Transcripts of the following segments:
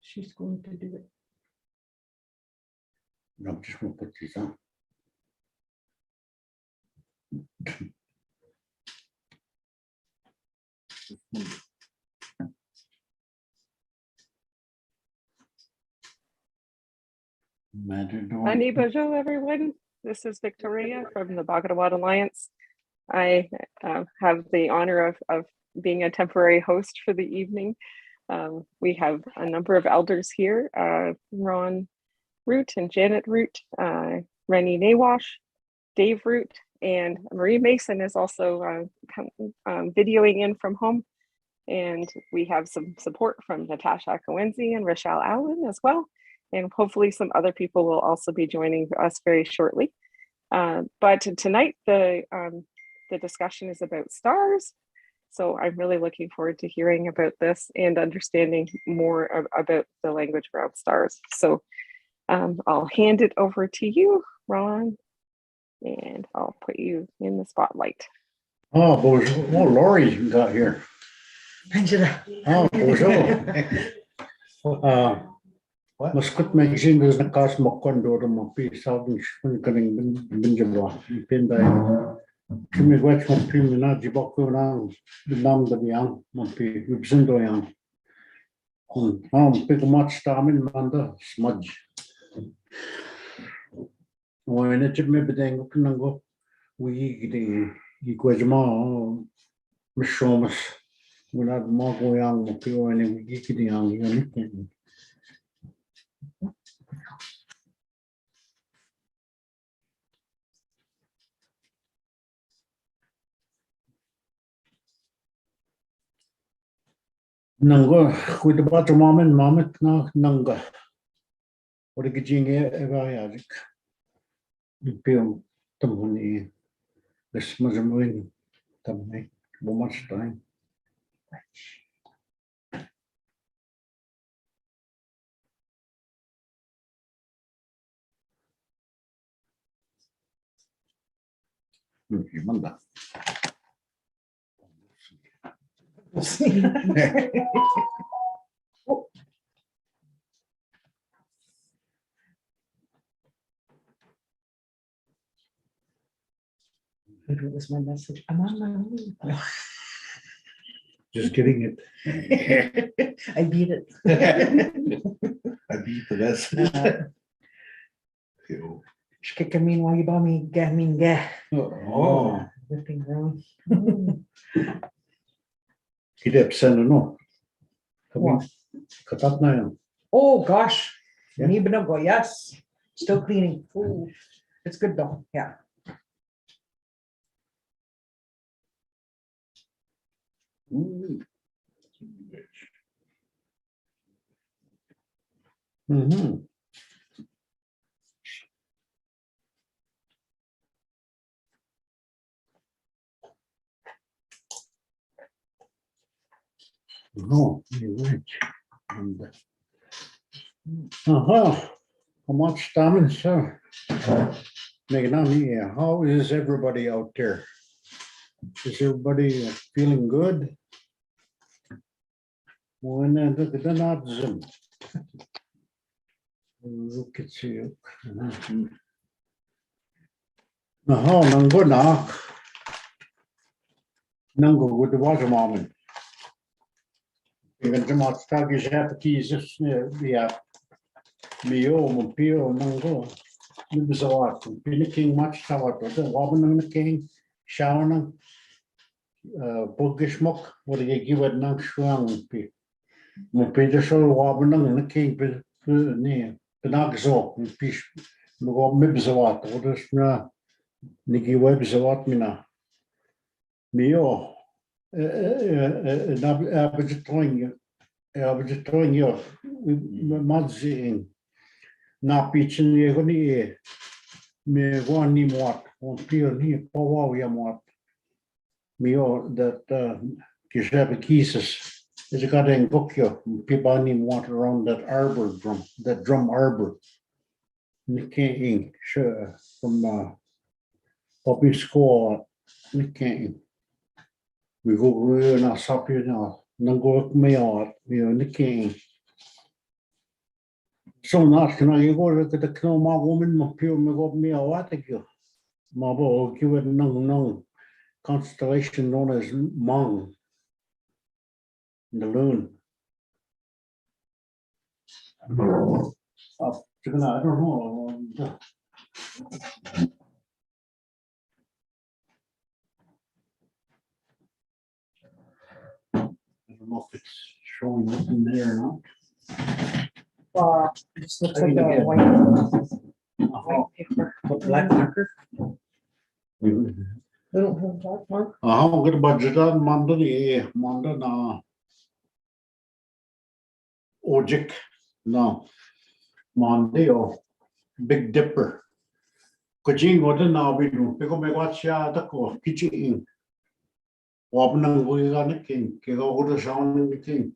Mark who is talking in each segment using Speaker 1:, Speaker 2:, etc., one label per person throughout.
Speaker 1: she's going to do it.
Speaker 2: I'm just going to put these on.
Speaker 3: Ani bonjour, everyone. This is Victoria from the Bagida'waad Alliance. I have the honor of being a temporary host for the evening. We have a number of elders here, Ron Root and Janet Root, Rennie Nawash, Dave Root, and Marie Mason is also videoing in from home. And we have some support from Natasha Coenzi and Rochelle Allen as well. And hopefully some other people will also be joining us very shortly. But tonight the discussion is about stars. So I'm really looking forward to hearing about this and understanding more about the language around stars. So I'll hand it over to you, Ron, and I'll put you in the spotlight.
Speaker 2: Oh, bonjour. Oh, Lori got here.
Speaker 1: Angela.
Speaker 2: Oh, bonjour. Mas kut magazine is na kas makondo do mo pi sauding kaning binjaba pinday. Kimi watch mo pi na jibako na nam da yang mo pi bizindo yang. Pick much time in manda smudge. When it me bedeng kunango we getting equajma mishomas. When I go young mo pi when we getting young. Nanga, with the bottom moment, na nanga. What a gajing evayadik. You feel the money. The smudging tamay. How much time? Manda.
Speaker 1: We'll see. It was my message. I'm on my own.
Speaker 2: Just getting it.
Speaker 1: I beat it.
Speaker 2: I beat the rest.
Speaker 1: Shkikamin wagibami gaminga.
Speaker 2: Oh.
Speaker 1: Whipping around.
Speaker 2: Kidep send no.
Speaker 1: What?
Speaker 2: Katat na yan.
Speaker 1: Oh gosh.
Speaker 2: Yeah.
Speaker 1: Yes. Still cleaning. Ooh. It's good though. Yeah.
Speaker 2: Mm-hmm. No, you went. How much time, sir? Megan, how is everybody out there? Is everybody feeling good? When look at the nods. Look at you. Now, Nango na. Nango with the water moment. Even the most tagish keys, yeah. Mio, Mopio, Nango. This is a lot. Pinning much tower, the woman the king, showering. Bugishmok, what do you give it now? Shuang P. Mopeter show wobbling and the king near the Nagzo, fish, Mibzawat, what is Niki Webs a what mina. Mio, I was just throwing you, Madzi, not pitching you going to me one ni what, on pure ni power yamot. Mio that Kishabi Kisses. Is a goddamn book here. People need water around that arbor drum, that drum arbor. Nick sure, from Poppy School, Nick. We go in our supper now, Nango me out, Nick. So not can I go to the Knoma woman, my pure me got me a what again. Mabo give it no constellation known as Mong. The loon. I don't know. I don't know if it's showing up in there or
Speaker 1: It just looks like
Speaker 2: Yeah.
Speaker 1: a white paper. Black marker.
Speaker 2: not.
Speaker 1: They don't have black mark.
Speaker 2: I'm going to budget on Monday, Monday na Ojik, no, Monday or Big Dipper. Kajing what na we do, because me watch ya the ko kitchen. Wabnang we got the king, Kigo go to sound the king.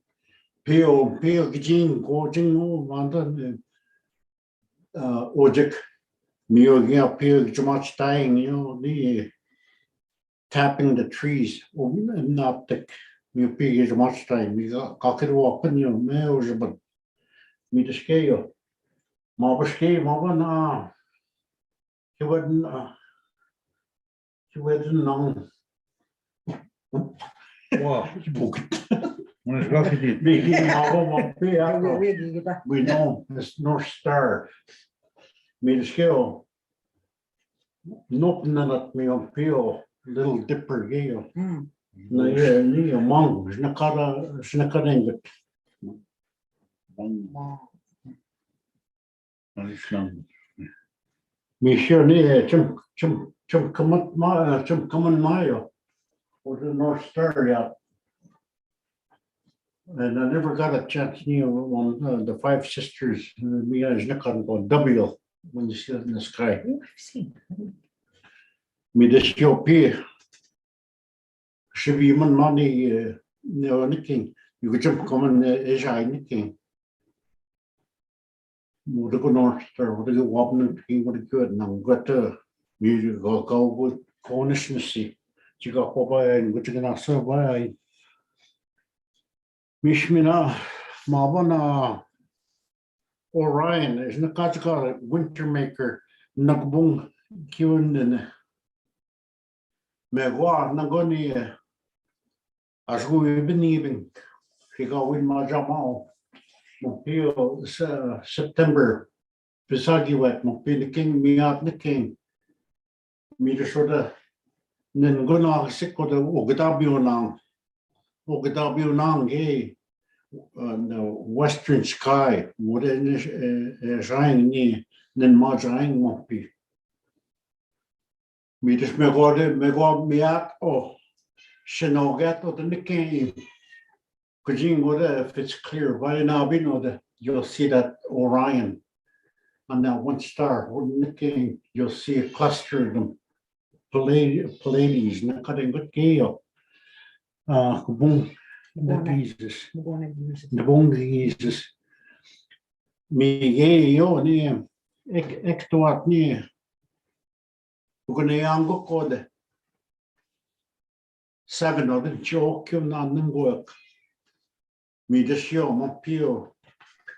Speaker 2: Peo kitchen, coaching, Monday Ojik. Mio yeah, peo too much dying, the tapping the trees, not the you pig is much time. We got cocked open, mails, but me the scale. Mama scale, Mama, she wouldn't know.
Speaker 4: Wow,
Speaker 2: Book.
Speaker 4: when it's rocky deep.
Speaker 2: We know it's North Star. Me the scale. Nothing that me on peel, little dipper gale. No, yeah, mong, snakara ingot. Me sure nee, chum come Mayo. Or the North Star, yeah. And I never got a chance, on the Five Sisters, me as Nikan on W when you see it in the sky.
Speaker 1: I've seen.
Speaker 2: Me this P. Should be human money, no, nicking. You could jump come in Asia, nicking. Would go North Star, would go wobbling, would go good. Now, got you go with Cornishnessy. You got go by and what you gonna serve by. Mishmina, Mabana, Orion, is not got a winter maker, Nagbung, Kiwan, and Megwa, Nagoni, as we've been even. He got with my Jamal, Mopio, September, Pisagi Mopin the king, me out the king. Me the sort of Nengona sick of the Ogadabionang, eh? The western sky, what is shining, then much rain won't be. Me just me go me out, Shinogat or the Nikkei. Kajing, what if it's clear? By now, we know that you'll see that Orion on that one star, or Nikkei, you'll see a cluster of them. Pallades, not cutting good gale. Boom. The Jesus, the bone Jesus. Me gay, near Ectoat near. We're going to angle code 7 of the joke, not them work. Me just show my pure,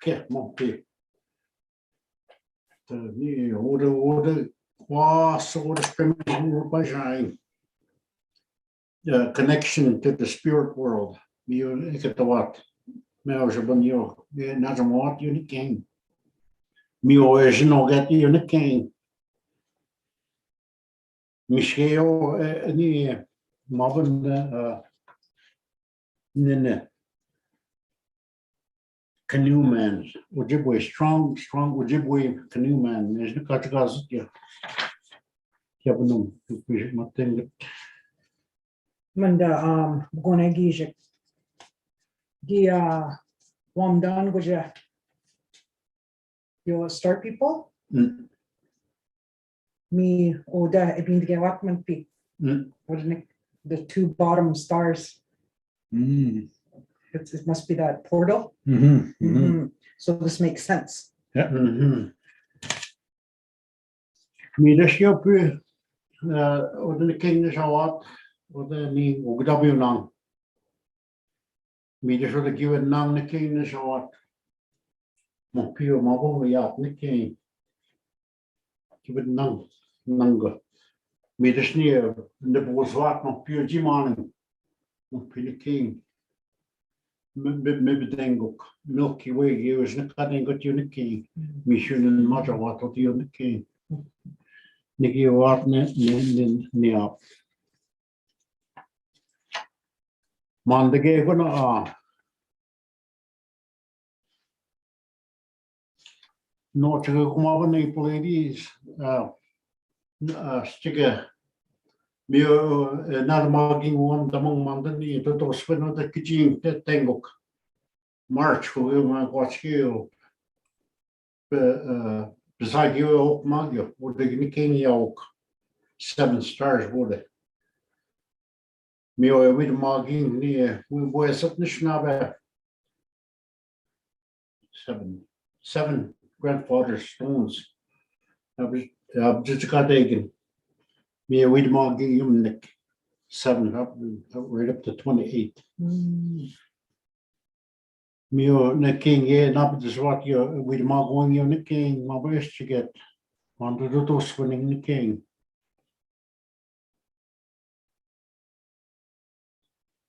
Speaker 2: get my pig. The order, was sort of spinning by shine. The connection to the spirit world. You get the what? Meus banho, nós vamos ter ninguém. Me hoje não get you ninguém. Me chegou ni maven nene canoe man. Ojibwe strong Ojibwe canoe man. There's no categories here. Я бы ну матем.
Speaker 1: Manda gona gijek. Dia wamdan goja. You start people? Me oda ebin de watman pi. The two bottom stars. It must be that portal. So this makes sense.
Speaker 2: Yeah. Me das jag på och den king is wat och den ni och då blir namn. Me det så det givet namn den king is wat. mon pio ma bo ya ne ke ki bet nang go me de snie de bo zwart mon pio ji man mon pio ke me bedenk ook Milky Way is ne ka den got ne ke mi shun ma wat tot ne ke ne ki wat ne op man de ge go na no te kuma ba ne police stikke mio na maging one damong mandan ni to spin the kitchen te tengok march who ma watch you beside you ook magio wo de ni ken ook 7 stars wurde mio with maging ni we was up Anishinaabemowin 7 grandfather stones I've just got again me with maging Nick 7 up right up to 28 Mio ne king ye nap dus wat je with mag going you ne king ma best to get want to do those winning the king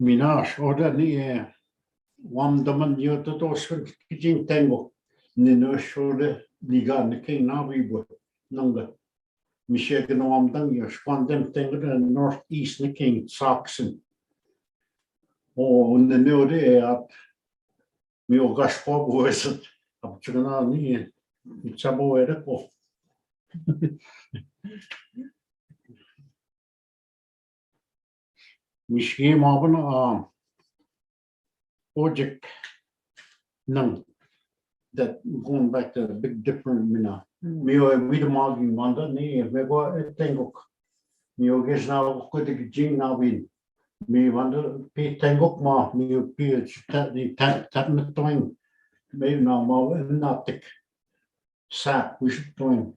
Speaker 2: Minash order ni one daman you to those kitchen tango ni no shode ni ga ne king na we bo nanga mi shake no am dang you span them tango the northeast ne king Saxon oh the no de at mi o gaspo bo es ab chuna ni chabo era ko Miski Marvin project nang that going back to the big different mina. Mio we the magi manda ni me go tengok. Mio ges now ko de jing now win. Me wanda pe tengok ma mio pe the tat na toing. Me now ma not tik sap we should toing.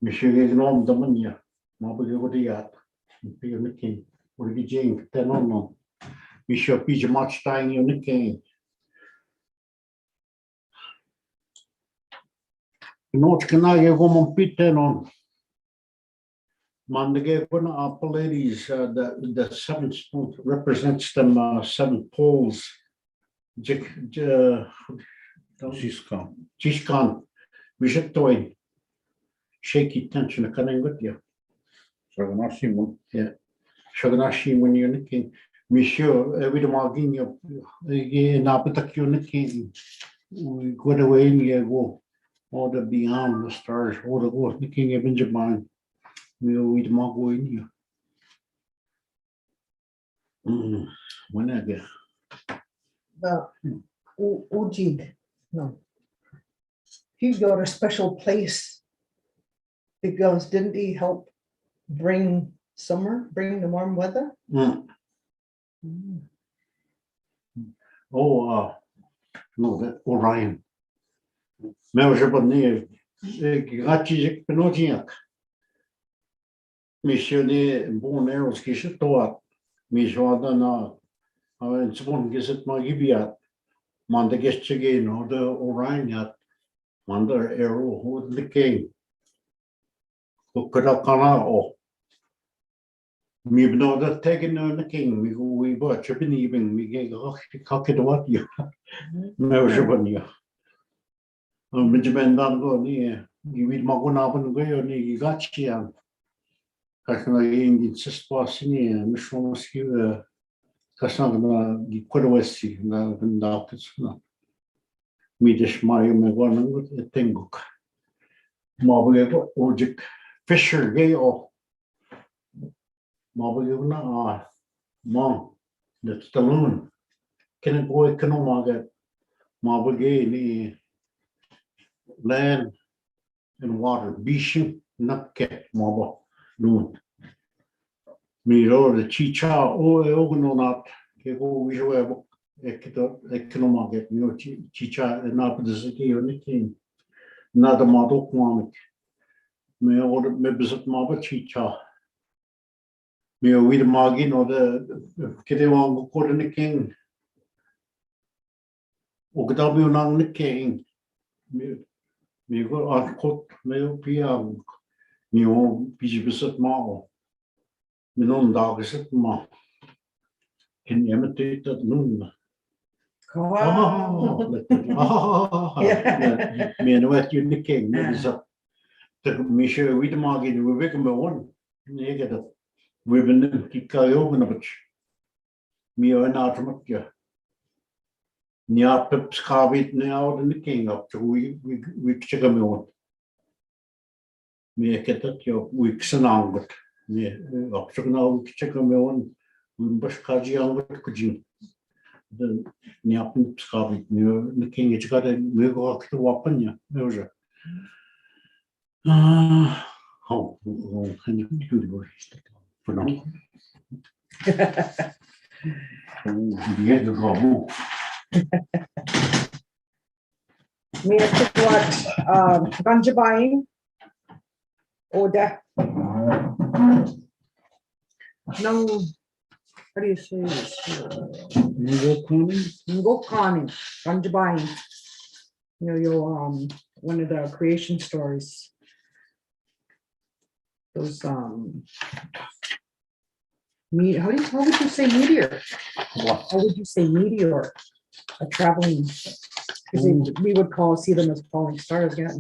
Speaker 2: Me shige nom the mania. Ma be go de yat. Pe me king. Or the jing no. We should be much time in the king. Not can I go on pit on Monday when our ladies the 7 represents them 7 poles. Jishkan. We should toy shaky tension a cunning with you. Yeah. Shaganashi when you're the king. Monsieur, with the margin of Napatak we got away in the go, or the beyond the stars, or the go, the king of Benjamin, with Margo in you. When I get
Speaker 1: Ujid, no. He got a special place because didn't he help bring the warm weather?
Speaker 2: Oh, no, that Orion. Meus japoneses, gatis penodiak. Missioné bon eros que se toat. Misjoada na, en zwon gezet ma gibiat. Man de gestje no de Orion yat. Man de ero hoed de king. Kurakana o. Mi benodig tegen de king. Mi go we bought chipping even. Mi ge kakket wat je. Meus japoneses. Benjamin dan go ni weet maar gewoon af en toe ni gachi aan. Kijk naar in die zespas ni misschien kasang na die korwesi na vandaag is na. Mides maar je me gewoon het tengok. Maar we object Fisher gay of. Maar we na man dat staloon. Ken ik ooit kunnen maken. Maar we gay ni land and water. Bishu nakke maba noon. Miro the chicha ogononat ke go wijo ekonoma get no chicha na pedesiki oniki na the model kwamik. Me order me bezit maba chicha. Me we the magi no the kede wang ko the king. ook dat we lang niet kijken. We gaan aan kot, we pia, we gaan beetje bezit maken. We gaan daar gezet maar. En je moet dit dat doen. Men wat je niet kijkt, dus dat misschien weet maar geen we weken maar on. Nee, dat we hebben die kajogen op het. Meer een automaatje. Ja, pips gaan we niet houden de king op. We checken me on. Meer kent dat je we zijn aanget. Nee, op zoek nou we checken me on. We best gaan je aanget kujin. De ja, pips gaan we nu de king is gaat we gaan te wapen ja. Hoor en ik doe het voor nou. Die heeft er gewoon.
Speaker 1: Meer Bagida'waad, ganja buying. Order. No, how do you say this? Go conning, ganja buying. You know, your one of the creation stories. Those how would you say meteor? How would you say meteor? A traveling, because we would see them as falling stars. Yeah.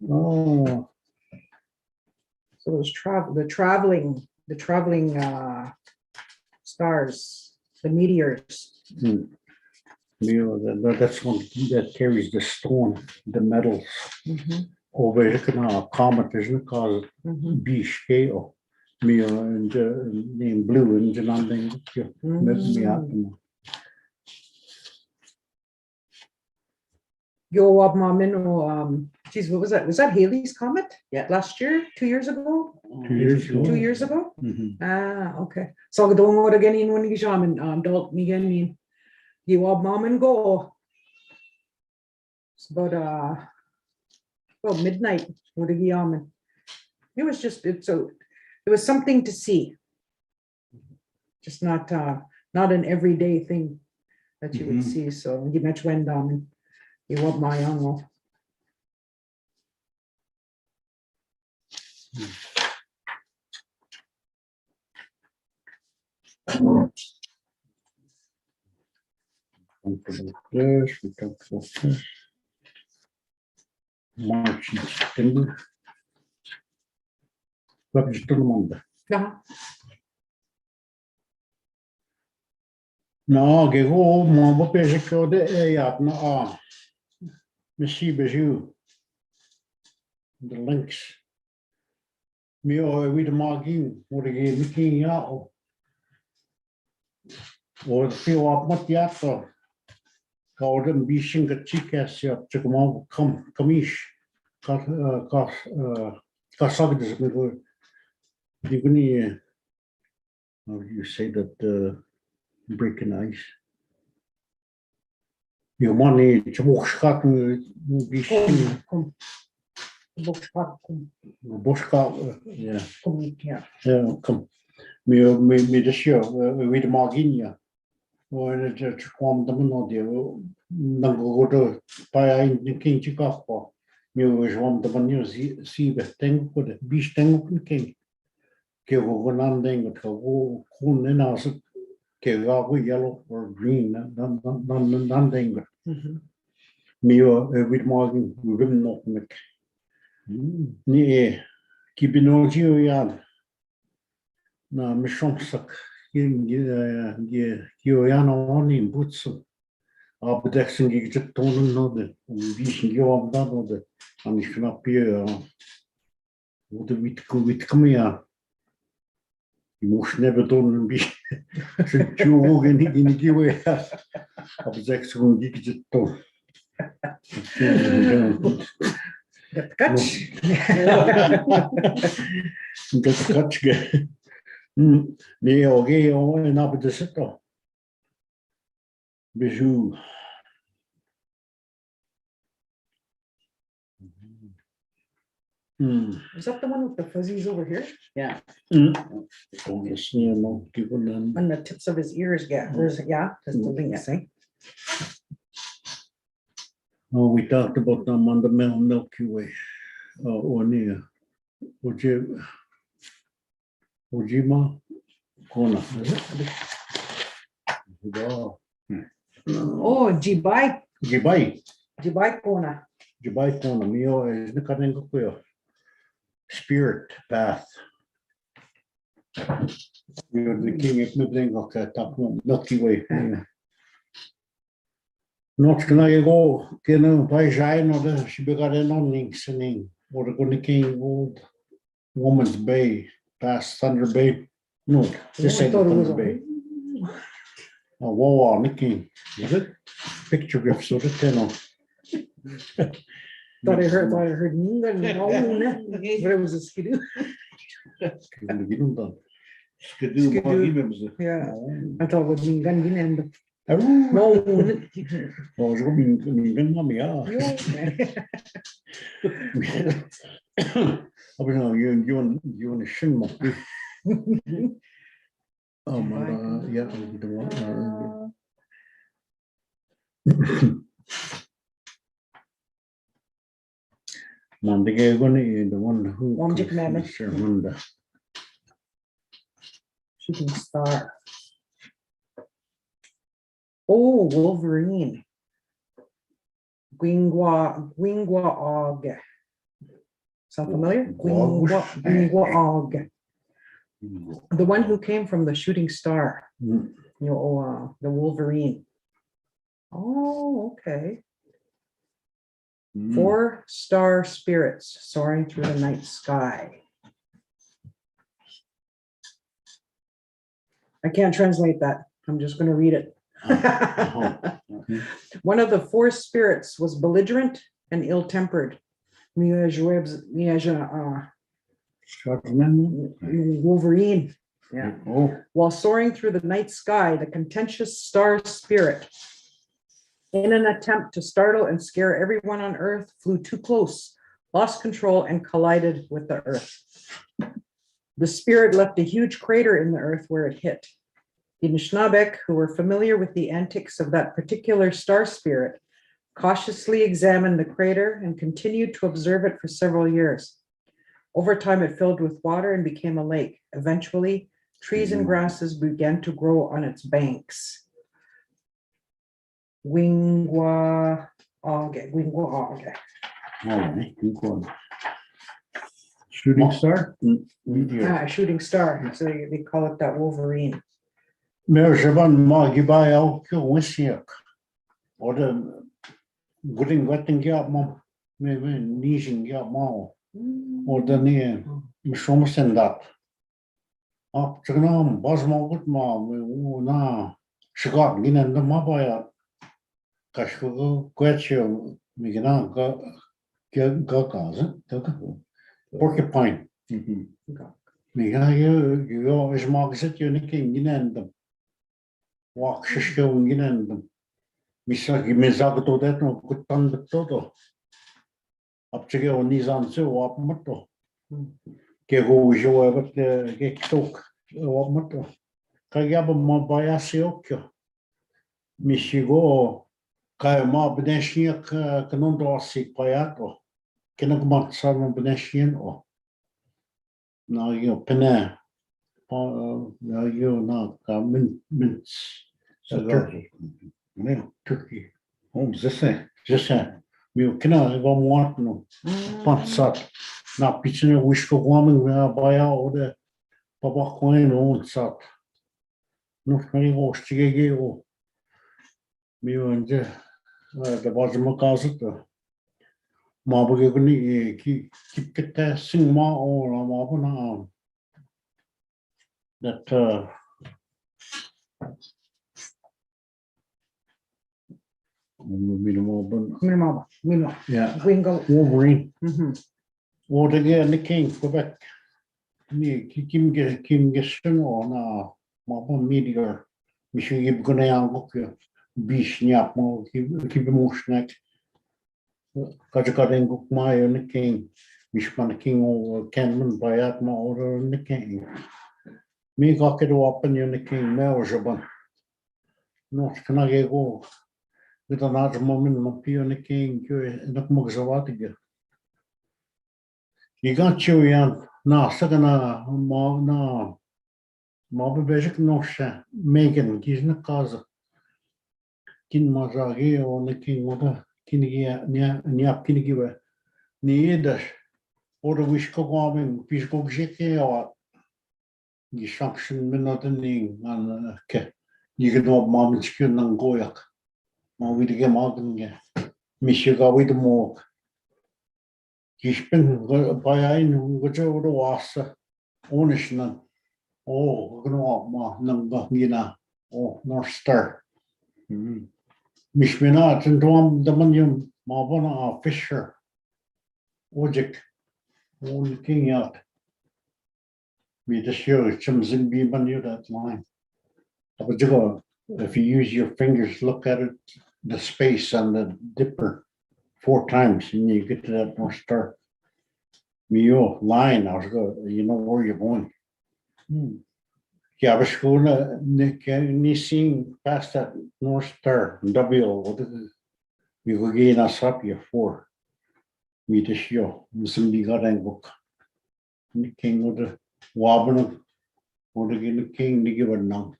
Speaker 2: Oh,
Speaker 1: So those the traveling stars, the meteors.
Speaker 2: that's one that carries the stone, the metals. Over a comet isn't called B scale. Me and name blue and the landing.
Speaker 1: Yo, geez, what was that? Was that Halley's Comet? Yeah. Last year, 2 years ago?
Speaker 2: 2 years ago.
Speaker 1: 2 years ago? Ah, okay. So I don't know again in when you shaman, don't me again. You want mom and go. It's about midnight. What it was just it was something to see. Just not an everyday thing that you would see. So you met when you want my uncle.
Speaker 2: We come for this. March and September. Wat is het maanden?
Speaker 1: Ja.
Speaker 2: Nou, ik hoor maar wat is ik de ja, nou, misschien bij jou. De links. Meer wie de magin, hoe de misschien ja. Of veel op met ja toch. Kau een beetje gechikas ja, te komen kamish. Kasag dus met you can how do you say that breaking ice? You money to boschat
Speaker 1: Kom.
Speaker 2: boschat yeah.
Speaker 1: Kom, ja.
Speaker 2: Yeah, come. Me de show with Marginia. Or het kwam de monodie. Dan go to bij een kindje kafpa. Me was one de manier zie we denk voor de bies denk op een kind. Que we gaan denken dat we groen en als het que yellow or green dan denken. Me with morgen we willen nog met. Nee, keep in order ja. Na me chansak je ja nog niet boetsen. Aber dat zijn ik het tonen nodig. Wie zijn je op dat nodig? En ik snap je. Hoe de wit kom ja. Je moest never doen een beetje. Ze tjoegen niet in die way. Aber zeg ze gewoon ik het tonen.
Speaker 1: Dat catch.
Speaker 2: Dat catch. Nee, oké, en dan de zitten. Bijou.
Speaker 1: Is that the one with the fuzzies over here? Yeah.
Speaker 2: Yes, you know, given them.
Speaker 1: On the tips of his ears, yeah, there's, yeah, that's the links, eh?
Speaker 2: Oh, we talked about them on the Milky Way. Or near. Ujima Kona.
Speaker 1: Oh, Jibai
Speaker 2: Jibai
Speaker 1: Kona.
Speaker 2: Kona. Mio is the Kanengo spirit path. You're the king of moving of that Milky Way. Not gonna go, by Jine or the she begot an onlings and or the going to king old Woman's Bay, past Thunder Bay. No, this ain't
Speaker 1: thought it was
Speaker 2: Thunder Bay. Whoa, Nicky. Is it? Picture grip, so the tenor.
Speaker 1: Thought I heard Ninga, but it was a skidoo.
Speaker 4: Skidoo,
Speaker 1: Yeah, I thought it was Ninga and
Speaker 2: Oh,
Speaker 1: no.
Speaker 2: it's going to be mommy. I know you and Shin Monkey. Oh, my God. Yeah, the one. Monday, the one who. Monday.
Speaker 1: Shooting star. Oh, Wolverine. Og. Sound familiar? Og. The one who came from the shooting star. The Wolverine. Oh, okay. 4 star spirits soaring through the night sky. I can't translate that. I'm just going to read it. One of the 4 spirits was belligerent and ill-tempered. Wolverine. Yeah. While soaring through the night sky, the contentious star spirit, in an attempt to startle and scare everyone on Earth, flew too close, lost control, and collided with the Earth. The spirit left a huge crater in the Earth where it hit. The Anishinaabemowin, who were familiar with the antics of that particular star spirit, cautiously examined the crater and continued to observe it for several years. Over time, it filled with water and became a lake. Eventually, trees and grasses began to grow on its banks. Wingwa Auge.
Speaker 2: Shooting star?
Speaker 1: Shooting star. So they call it that Wolverine.
Speaker 2: Merjaban Magibai Alko Wisiak. Or the Gooding Wetting Gap Mom, maybe Nijing Gap Mall. Or the near Mishomasen that. Up to Nam, Bosma Woodma, na, she got in the Mabaya. Kashugo, Quetcho, Migana, Gagas, Porcupine. Miga, you always marks it, you're nicking in them. Walk showing in them. Misaki Mizagato, that no good ton the toto. Up to go on these answer, what motto. Kego, you ever get talk, what motto. Kayaba Mabayasiokyo. Michigo. Kaya ma beneshiak kanondo si payato kinagmat sa mo beneshian o na yo pena na yo na ka mints sa turkey zese mi kina go mo no pansat na pichne wish ko woman baya o de papa coin on sat no kani go stige o mi wanje the bottom causes the Mabuguni keep the sing ma or Mabuna that yeah, Wolverine. What again the king Quebec. Kim Gesson or na Mabon meteor. Michel Gib Gunayang Bishniap keep a motion. Kajakadeng Maya and the king. Mishman king o Kenman Bayat ma order in the king. Me got it open in the king Meljaban. Not can I go with another moment, my pio in the king, and the Mugzawatiga. You got you, Yan. Na, Sagana, na, Mobby Basic no sha, Megan, he's in the cause. Kin Mazagi on the king, what a Kinigia, Nyap Kinigiwa. Neither. Or the wish go on, Pish go Jackie or you sanction minnoting and you can know Mam's Kun and Goyak. Ma with the game out and Michiga with the morgue. He's been by ein which over the was Onishnan. Oh, ma number Gina. Oh, North Star. Mishminat and Dom the Manium Mabana Fisher. Ojik. Only king out. We just show some Zimbi Manu that line. But if you use your fingers, look at it, the space on the dipper 4 times, and you get to that North Star. Mio line, I was going, you know where you're going. Yeah, I was going to seeing past that North Star, W, we go gain us up here 4. We just show, Zimbi got a book. The king of the Wobbin, or the king, the giver now.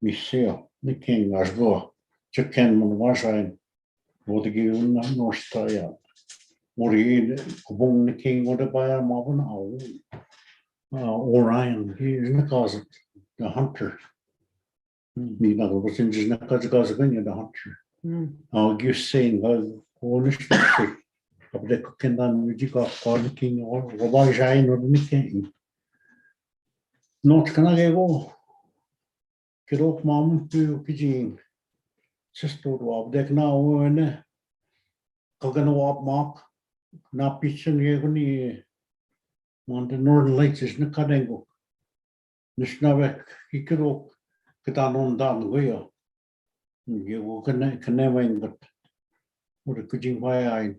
Speaker 2: We see the king as go. Chicken on was I or the give North Star. Or the king or the buyer mobbing Orion, he is in the closet, the hunter. Me not was in the cause of the hunter. I'll give saying, Polish, of the cooking done with you got for the king or Wajine or the king. Not can I go? Get up, mom, to Kijin. Sister of deck now, and Cogan walk mark, not pitching Yagoni on the northern lights is Nakadango. Nishnavek, he could walk, get on down the wheel. You can never, but what a Kijin why I,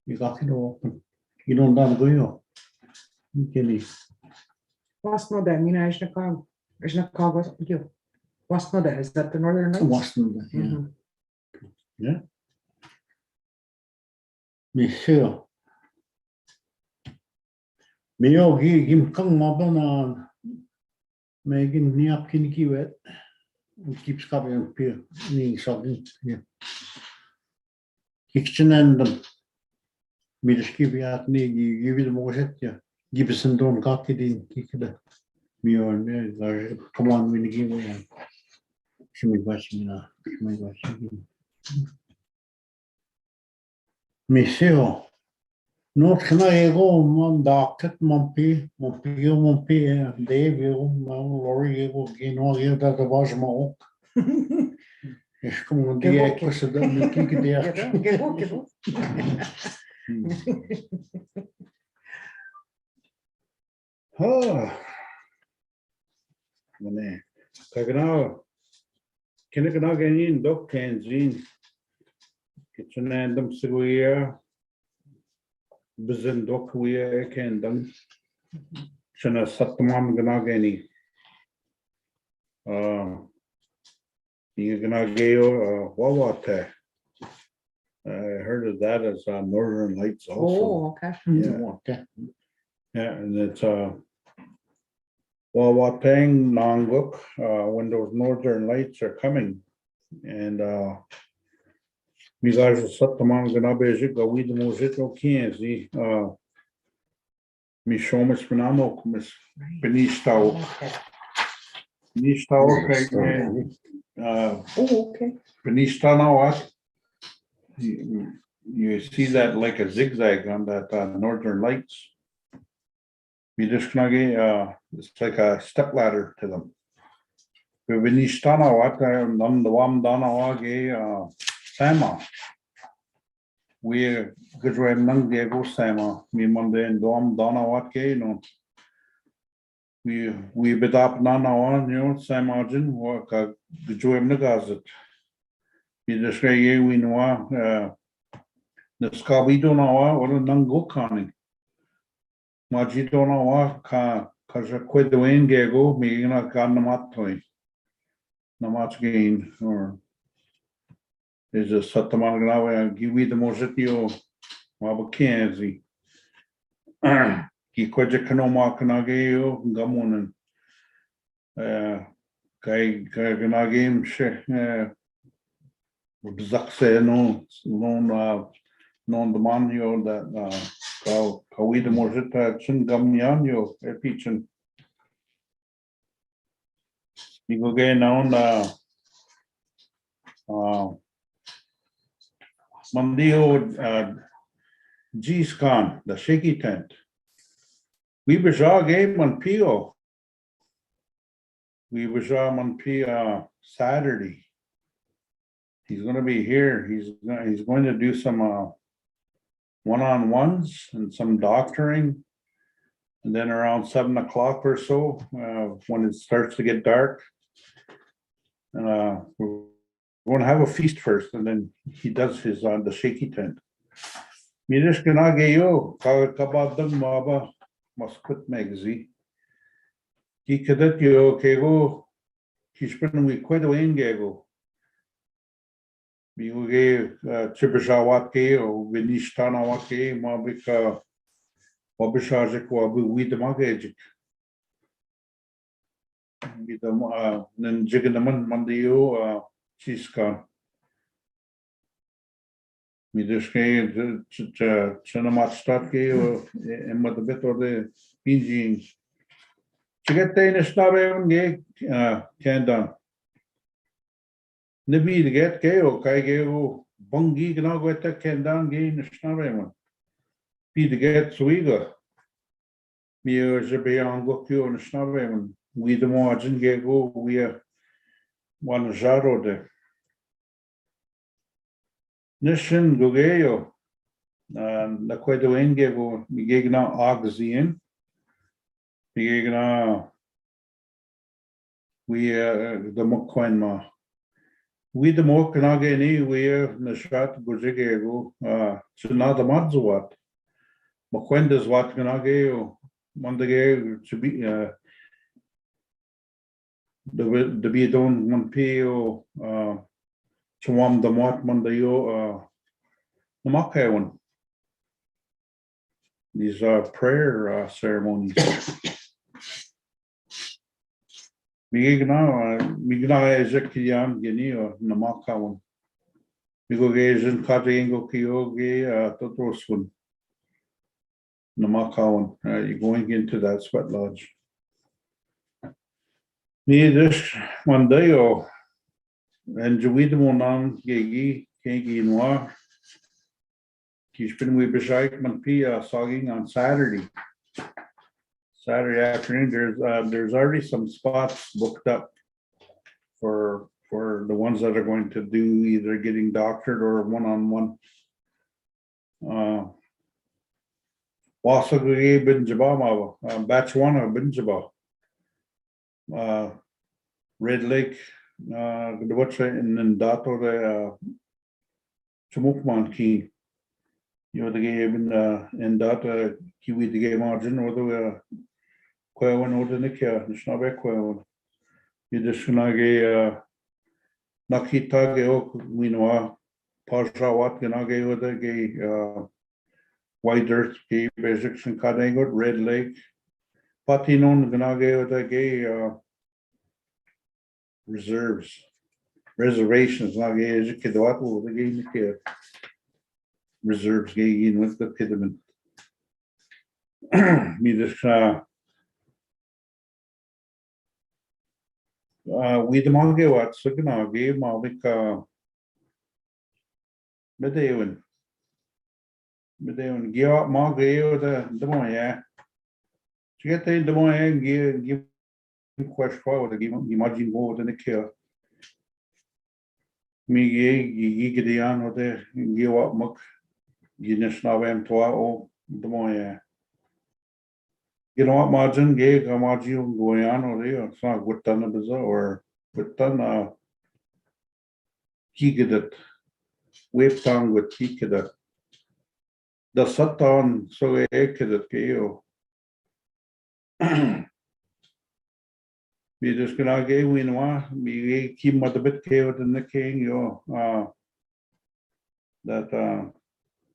Speaker 2: you got it open. You don't down the wheel. You
Speaker 1: Wasno da, Mina is na Kagos, you. Wasno da, is that the northern lights?
Speaker 2: Wasn't, yeah.
Speaker 1: Mhm.
Speaker 2: Yeah. Me sure. Me him come up on Megan Niap Kiniki wet. Keeps copying and peer. Something. Yeah. Kitchen and them. Me just give you out me, give you the more set. Yeah. Give us some don't got it in. Kick it. Me or me, come on, we give away. She may watching now. She may watching. Me sure. Not can I go, Mom, doctor, Mompy, Dave, Lori, you know, that was my own. It's coming the echoes of the kick at the action.
Speaker 1: Get
Speaker 4: Oh. Mane. Kagana. Can I get in dog cans in? Kitchen and them seguia. Bizin dog we can done. Shana Satamam Ganagani. Ganageo Wawate. I heard of that as Northern Lights also.
Speaker 1: Oh, okay.
Speaker 2: Yeah.
Speaker 4: Yeah, and it's Wawatang Nonguk, when those northern lights are coming. And we guys are set the man gonna be go with the music okay, see me show much phenomenal miss Benistao. Benistao
Speaker 1: Oh, okay.
Speaker 4: Benista now what? You see that like a zigzag on that northern lights. We just it's like a step ladder to them. But when you stand out there, none the one done Sama. We good when none go Sama. Me Monday and Dom Donna what gay, you know. We bit up none on, you know, Sama Jin work the joy the gazette. We just say we know the Scabby don't know what a none go conning. Majidona wa kaja quid the wing gego, me na gan na matoi. Na match gain or is a satamagnawe give the mositio Wabakenzi. Ki kwaja kanoma kanageo gamonen. Kai ganagim she bzakse no non the man yo that kawi the mosita chin gamyan yo epichin. You go get on Mandio G's Khan, the shaky tent. We bazaar game on Pio. We bazaar on Pio Saturday. He's going to be here. He's going to do some one-on-ones and some doctoring. And then around 7 o'clock or so, when it starts to get dark, we're going to have a feast first, and then he does his on the shaky tent. Mirish Ganageyo, Kabadam Maba, Musquit Magzi. He cadet yo, Kego, Kishpin, we quit away in Gago. You gave Chibishawake or Vinishtana Mabika, Wabishajik, Wabu, we the Magajik. Then Jiganaman Mandio, Chiskan. Mi deske Chanamat Statke or Emma the bit or the Pinjin. Chigate in a Snabem gay Kandan. Nibi the get gay or Kaigeo Bungi Gnagweta Kandan gay in the Snabem. Be the get Swiga. Me or Zabeyan Gokyo and Snabem. We the margin gay go, we are one Jaro there. Nishin Gugeo, the Quedoengego, Migegna Augzian, Migegna, we the Moquenma. We the Mokanageni, we are Nashat Guzigego, Sunada Madzuat. Moquendas what Ganageo, Mondageo to be the Bidon Montpeo, Chawam the Mot Mondayo, the Makawan. These are prayer ceremonies. Migna Ezekian Guinea or Namakawan. Migogasian Kataingo Kyoge Totroswan. Namakawan. You're going into that sweat lodge. Me this one day or and Juidamonan Gigi, Kegi Noir. Kishpin we beside Manpia sogging on Saturday. Saturday afternoon, there's already some spots booked up for the ones that are going to do either getting doctored or one-on-one. Wasagui bin Jabama, batch one of bin Jabba. Red Lake, the what's in Dato the Chamukman key. You know the game in Data Kiwi the game margin or the Quawan or the Nikia, the Snabe Quawan. You just Nage Nakitage Oak, we know Pasha Wat Ganage or the gay White Earth gay basics and Kadangot, Red Lake, Patinon Ganage or the gay reservations, Nage is a Kidwatu, the gay Nikia. Reserves gain with the Kidman. Me this we the Bagida'waad Sugna gave Mavika Bagida'waad give up Margay the Moya. To get the Moya give question forward, give imagine more than a kill. Me Gideon or the give up muck. Anishinaabemowin or the Moya. You know what margin gave a margin going on or there? It's not good done or good done. He get it. Wave tongue with he get it. The Satan so a kid at Geo. Mi dus gonna ge winwa, mi keep mat a bit ke wat in the king yo that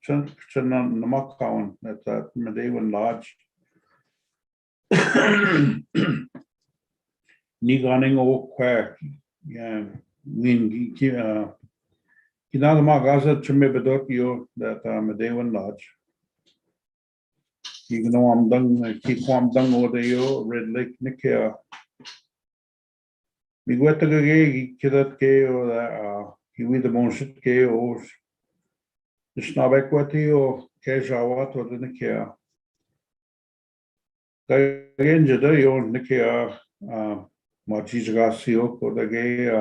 Speaker 4: chen na makawan that Medewan Lodge. Ni ganing o kwa yeah win kinada ma gaza chime bedok yo that Medewan Lodge. You know I'm done keep kwam dang over yo Red Lake Nikia. Mi gweta ge kidat ke o hiwi the monshit ke o Anishinaabemowin o Bagida'waad o the Nikia. Kayen jada yo Nikia ma jizgasio ko the ge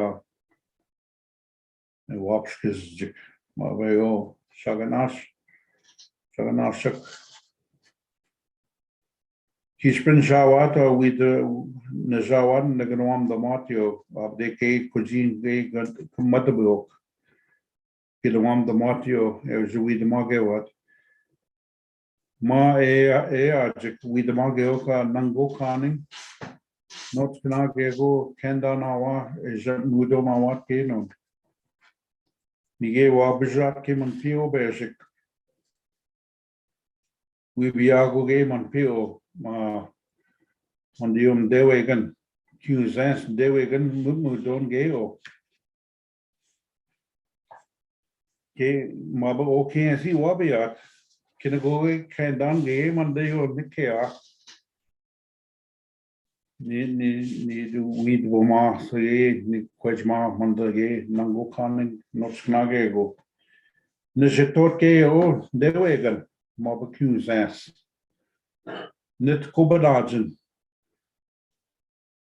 Speaker 4: wapskis ma yo shaganash. Kispin Shawat with the Nazawan, the Ganwam the Matio of the K cuisine they got Matabilk. Kidawam the Matio, as we the Magawat. Ma ajik with the Magaoka Nango Kaning. Not Kanagego, Kandanawa, is Mudomawat Kano. Nigewa Bijak Kim and Pio Basic. We Biago game on Pio. On the Dewagan, Hughes Dewagan, don't go. Okay, Maba okay, and see Wabiat. Can I go can down game on the Nikea? Need weed Woma, so ye, Quajma, Mondage, Nango Kaning, not Snagego. Nishitoke, oh, Dewagan, Maba Hughes. Net Kubadajan.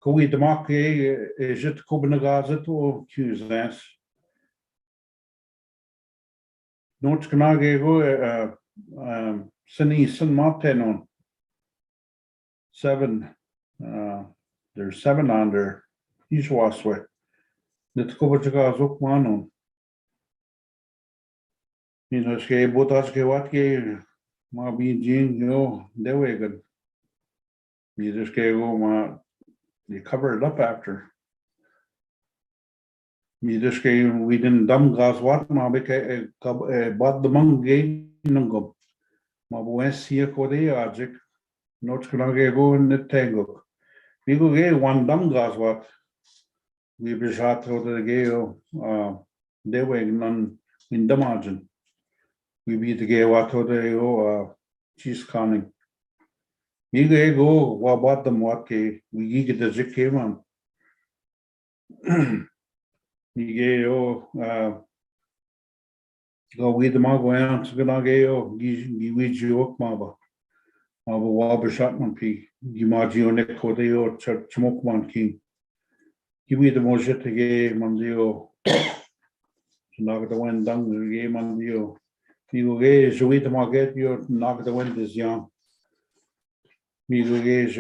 Speaker 4: Koei de mak is het Kopenhagen to Tuesdays. Noord Kanage go Sini San Martin on 7. There's 7 under each waswe. Net Kopenhagen ook man on. You know, ske botas ke wat ke ma bi jing yo dewegan. You just go ma. You cover it up after. We just came, we didn't dumb gas what, ma beke bought the mung game nungum. Ma bues here for the ajik, not gonna go in the tango. We go get one dumb gas what. We be shot to the gale, they were none in the margin. We beat the gale what to the cheese conning. We go, what bought them what we get the zik came on. Go with the Magwan to Ganageo, Giwiji Okmaba. Maba Wabba Shotman P. Gimagio Necodeo, Chmokman King. Give me the Mojette game on the knock the wind down the game on the you go gaze, you eat the market, you knock the wind is young. Me go gaze,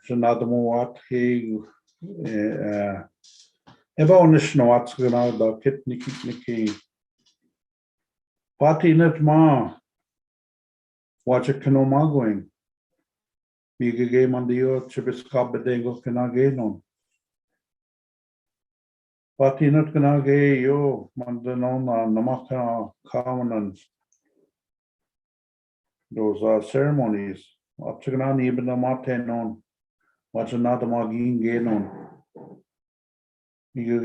Speaker 4: another what he ever on the snowats gonna the kit Nicky. Party net ma. Watch a canoe ma going. Big game on the earth, Chibis Cabadengo Canage on. Party net Canage, yo, Mandanona, Namaka, Common. Those are ceremonies. Up to Gan even the Martin on. Watch another Magin gain on. You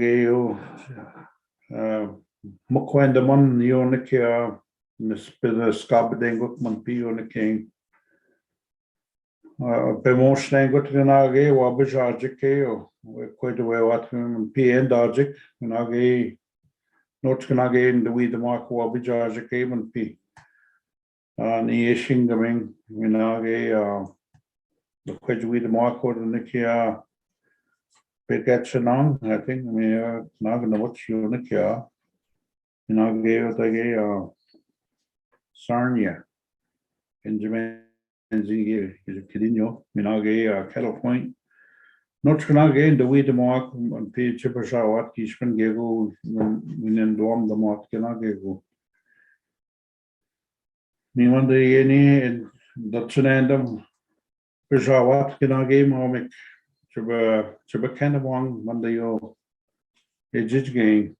Speaker 4: Mukwen the man, you on the care, Miss Scabadengo, Monpi on the king. Promotion got to Nage, Wabajake, quite away what PN Dodgic, Nage, not Kanage in the way the mark Wabajake and P. And Ishing the wing, Nage, the quite way the mark or the Nikia. Pekatchanang, I think, I mean, not gonna watch you Nikia. Nage, Tage, Sarnia, Benjamin. Is a Kidino, Minage, Kettle Point. Not gonna gain the way the mark and pay chipper shawat, Kishman Gego, when Dom the mark cannot go. Me one day any Dutch random Bagida'waad gina game omik. Chuba Kenawang Mandayo. Ejij game.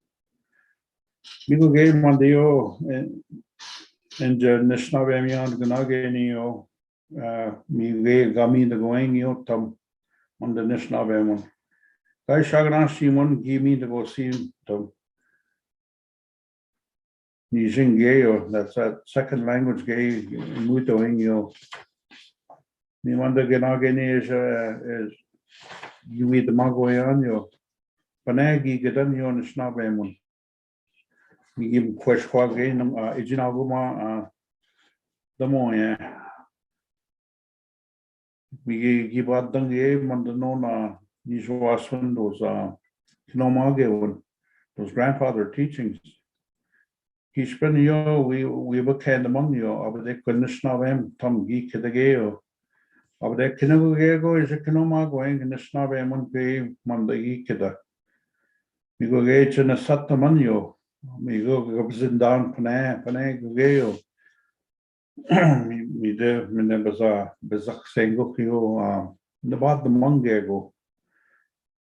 Speaker 4: Migo game Mandayo and Anishinaabemowin gina gani yo. Mi gami the going yo tam on the Anishinaabemowin. Kai Shaganashi one give me the go see tam. Nijingeyo, that's that second language gay muito yo. Mi manda gina gani is you eat the magoyan yo. Panagi gedan yo Anishinaabemowin. Mi give question again ijinaguma the moya. We give out the game on the nona Nishwasan those Kinomage those grandfather teachings. He spent yo we were kind among you of the Anishinaabemowin Tom geek the gale. Of the Kinago is a Kinoma going in the Anishinaabemowin pay Monday Kida. We go gauge in a Satamanyo. We go down Panay Gale. We do Minnebaza Bezak Sengokio the bad the Mongego.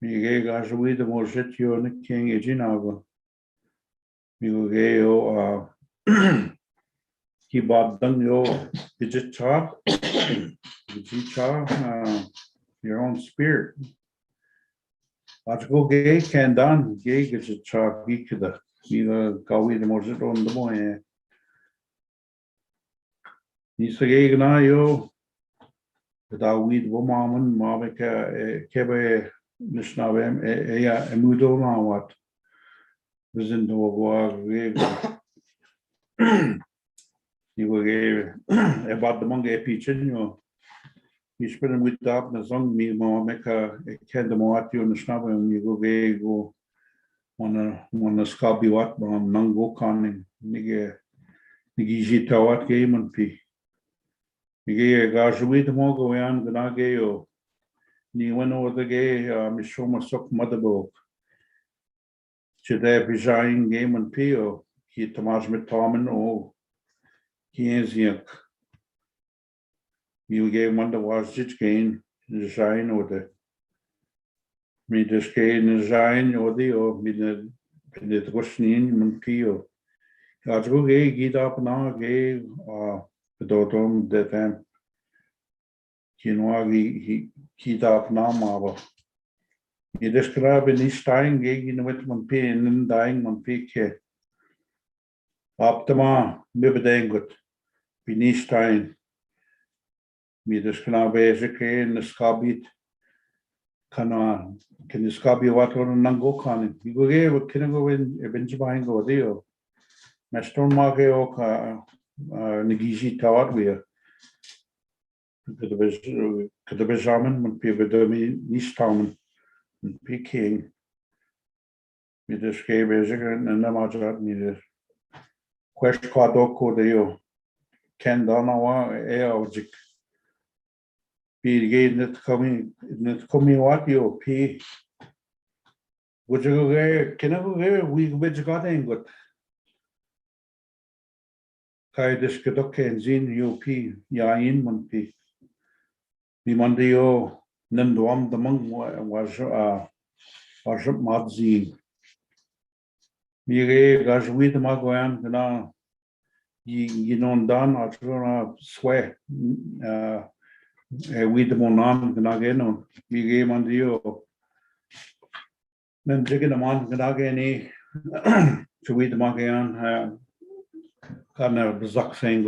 Speaker 4: We gave as we the more shit you and the king Ejinago. We go gale he bought done yo Vijicha your own spirit. Let's go gay can done gay gets a chalk geek the Gawi the more shit on the boy. Nisa gay na yo. Da weed woman Mavika Kebe Nishnabem Emudo na what was in the war. You were gave about the Monga Pichin, you spend with that the song me Mavika Kendamati on the Schnabber and you go on a scabby what Nango conning Nigi Tawat game and P. You gave with the Mogo and the Nageo. Ni went over the gay, Mishoma Sok Motherbook. Should there be giant game and Pio? He Tomas Mitaman or he is yak. You gave one the was jit gain, the shine or the me just gain the shine or me the question in Pio. That's go gay, get up now, gay, the daughter that time. You know, he up now, Mava. You describe in his time, gig in with one pain and dying one peak here. Optima, maybe dang good. Beneath time. Me describe basically in the scabit. Can the scabby water and nango can you go here? Can I go in a bench behind over there? My stone market or Nagiji Tower where. Could the Benjamin when people do me Nistown and Peking. Me just gave basic and the Majar me the question Quadoko deo. Ken Donawa object. Be again that coming what you P. Would you go there? Can I go there? We which got in good. Kai this Kadokan Zin UP Yain one P. Mi Monday Nandwam the monk was Madzi. Mi gas with the Magoyan, and you know, done, I try swear with the Monan, and again, we gave on the then taking the man, and again, to with the Magayan, kind of Zak saying,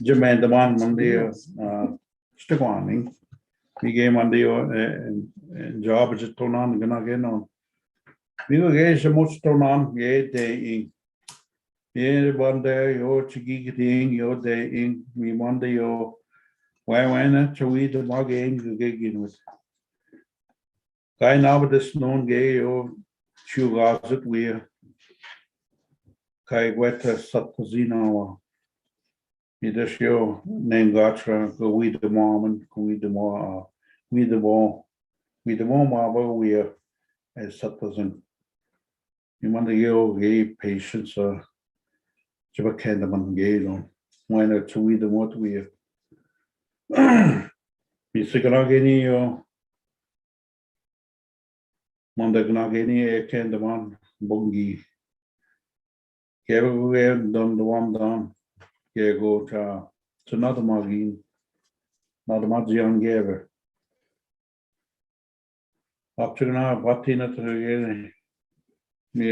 Speaker 4: Jermaine the man Monday. Stick on, we game on the job is turn on, gonna get on. We go get so much turn on, day in. One day, your chiggy thing, your day in, we Monday, your why not to eat the mug you get in with. Guy now with this known gay or chew gas it we Kai weta Satazino. You just your name gotcha, go with the mom and go with the more, with the more marble we are as citizen. You want to give gay patience, Jabba Candaman gay on when it's with the what we are. Geni yo. Geni eken the man bungi. Kero done the one down. Go to another magin. Not the Magian gave. Up to now, Batina to the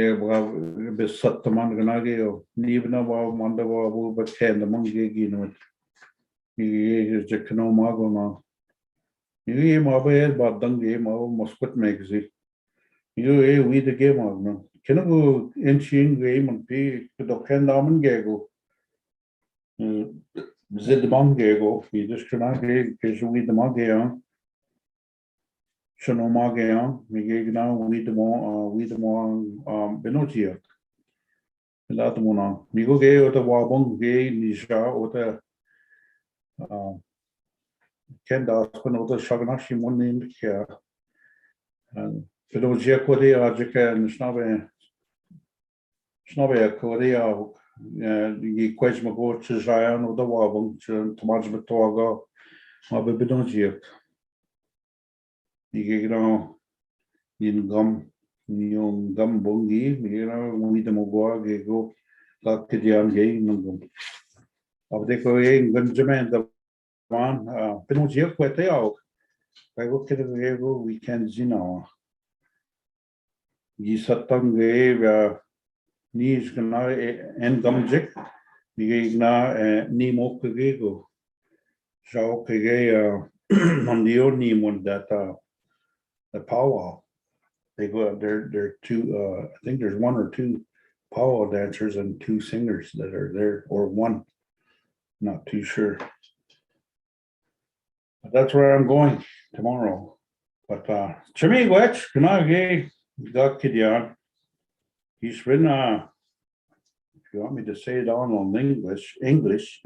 Speaker 4: besat the man ganagio. Nibna Mandava, but can the monkey in it. He is the canoe mago now. You my bed, but done game almost quit makes it. You we the game of no. Can I go in game and pay to the Ken Daman Gago? Zid the Mangego, we just cannot get because we the Magayan. Shano Magayan, we gave now we the more Benotia. That one on. We go gay or the Wabong gay, Nisha or the Ken Daspan or the Shaganashi one in the care. And Benotia Korea, Jaka and Snabe Korea. Die kwets me goed te zijn op de wabel, te maken met toga, maar we bedoelen die gaan in gam bongi, die gaan we de moga gego, dat je die aan geen Of de koe ganjaman de man, bedoelen kwette ook. Wij ook kunnen we weekend zien nou. Die satang we Nis gna en gamjek, die gna ni mo kegego. Sao kege mandio ni mon that the powwow. They go they're two I think there's one or two powwow dancers and two singers that are there, or one. Not too sure. But that's where I'm going tomorrow. But Chimi Wetch, gna ge got Kidian. He's been, if you want me to say it all in English.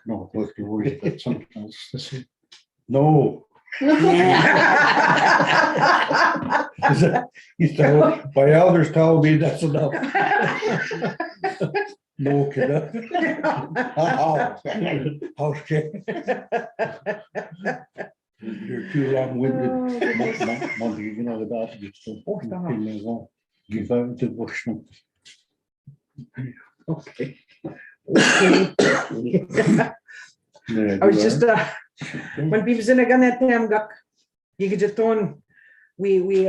Speaker 2: No, but you worry about something else to say.
Speaker 4: No. My elders told me that's enough. No, kid. Okay. You're too long-winded.
Speaker 2: Monty, you know the data gets to give out the bush.
Speaker 1: Okay. I was just when people in a gun at them got you could just on we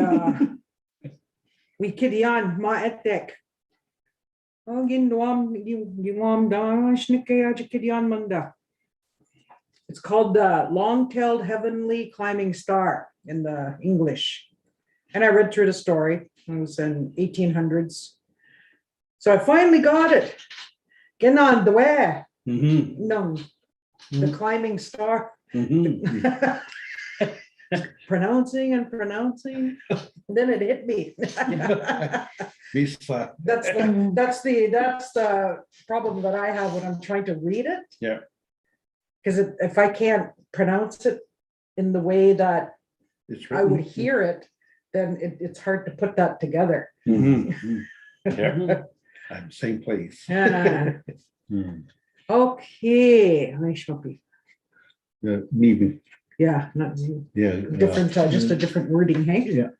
Speaker 1: kiddy on my etek. Oh, you want kiddy on Munda. It's called the long-tailed heavenly climbing star in the English. And I read through the story. It was in 1800s. So I finally got it. Get on the way. No, the climbing star. Pronouncing and pronouncing. And then it hit me. That's the problem that I have when I'm trying to read it.
Speaker 4: Yeah.
Speaker 1: Because if I can't pronounce it in the way that I would hear it, then it's hard to put that together.
Speaker 4: Yeah. Same place.
Speaker 1: Yeah. Okay. I shall be.
Speaker 2: Maybe.
Speaker 1: Yeah, not
Speaker 2: Yeah.
Speaker 1: different, just a different wording, hey?
Speaker 2: Yeah.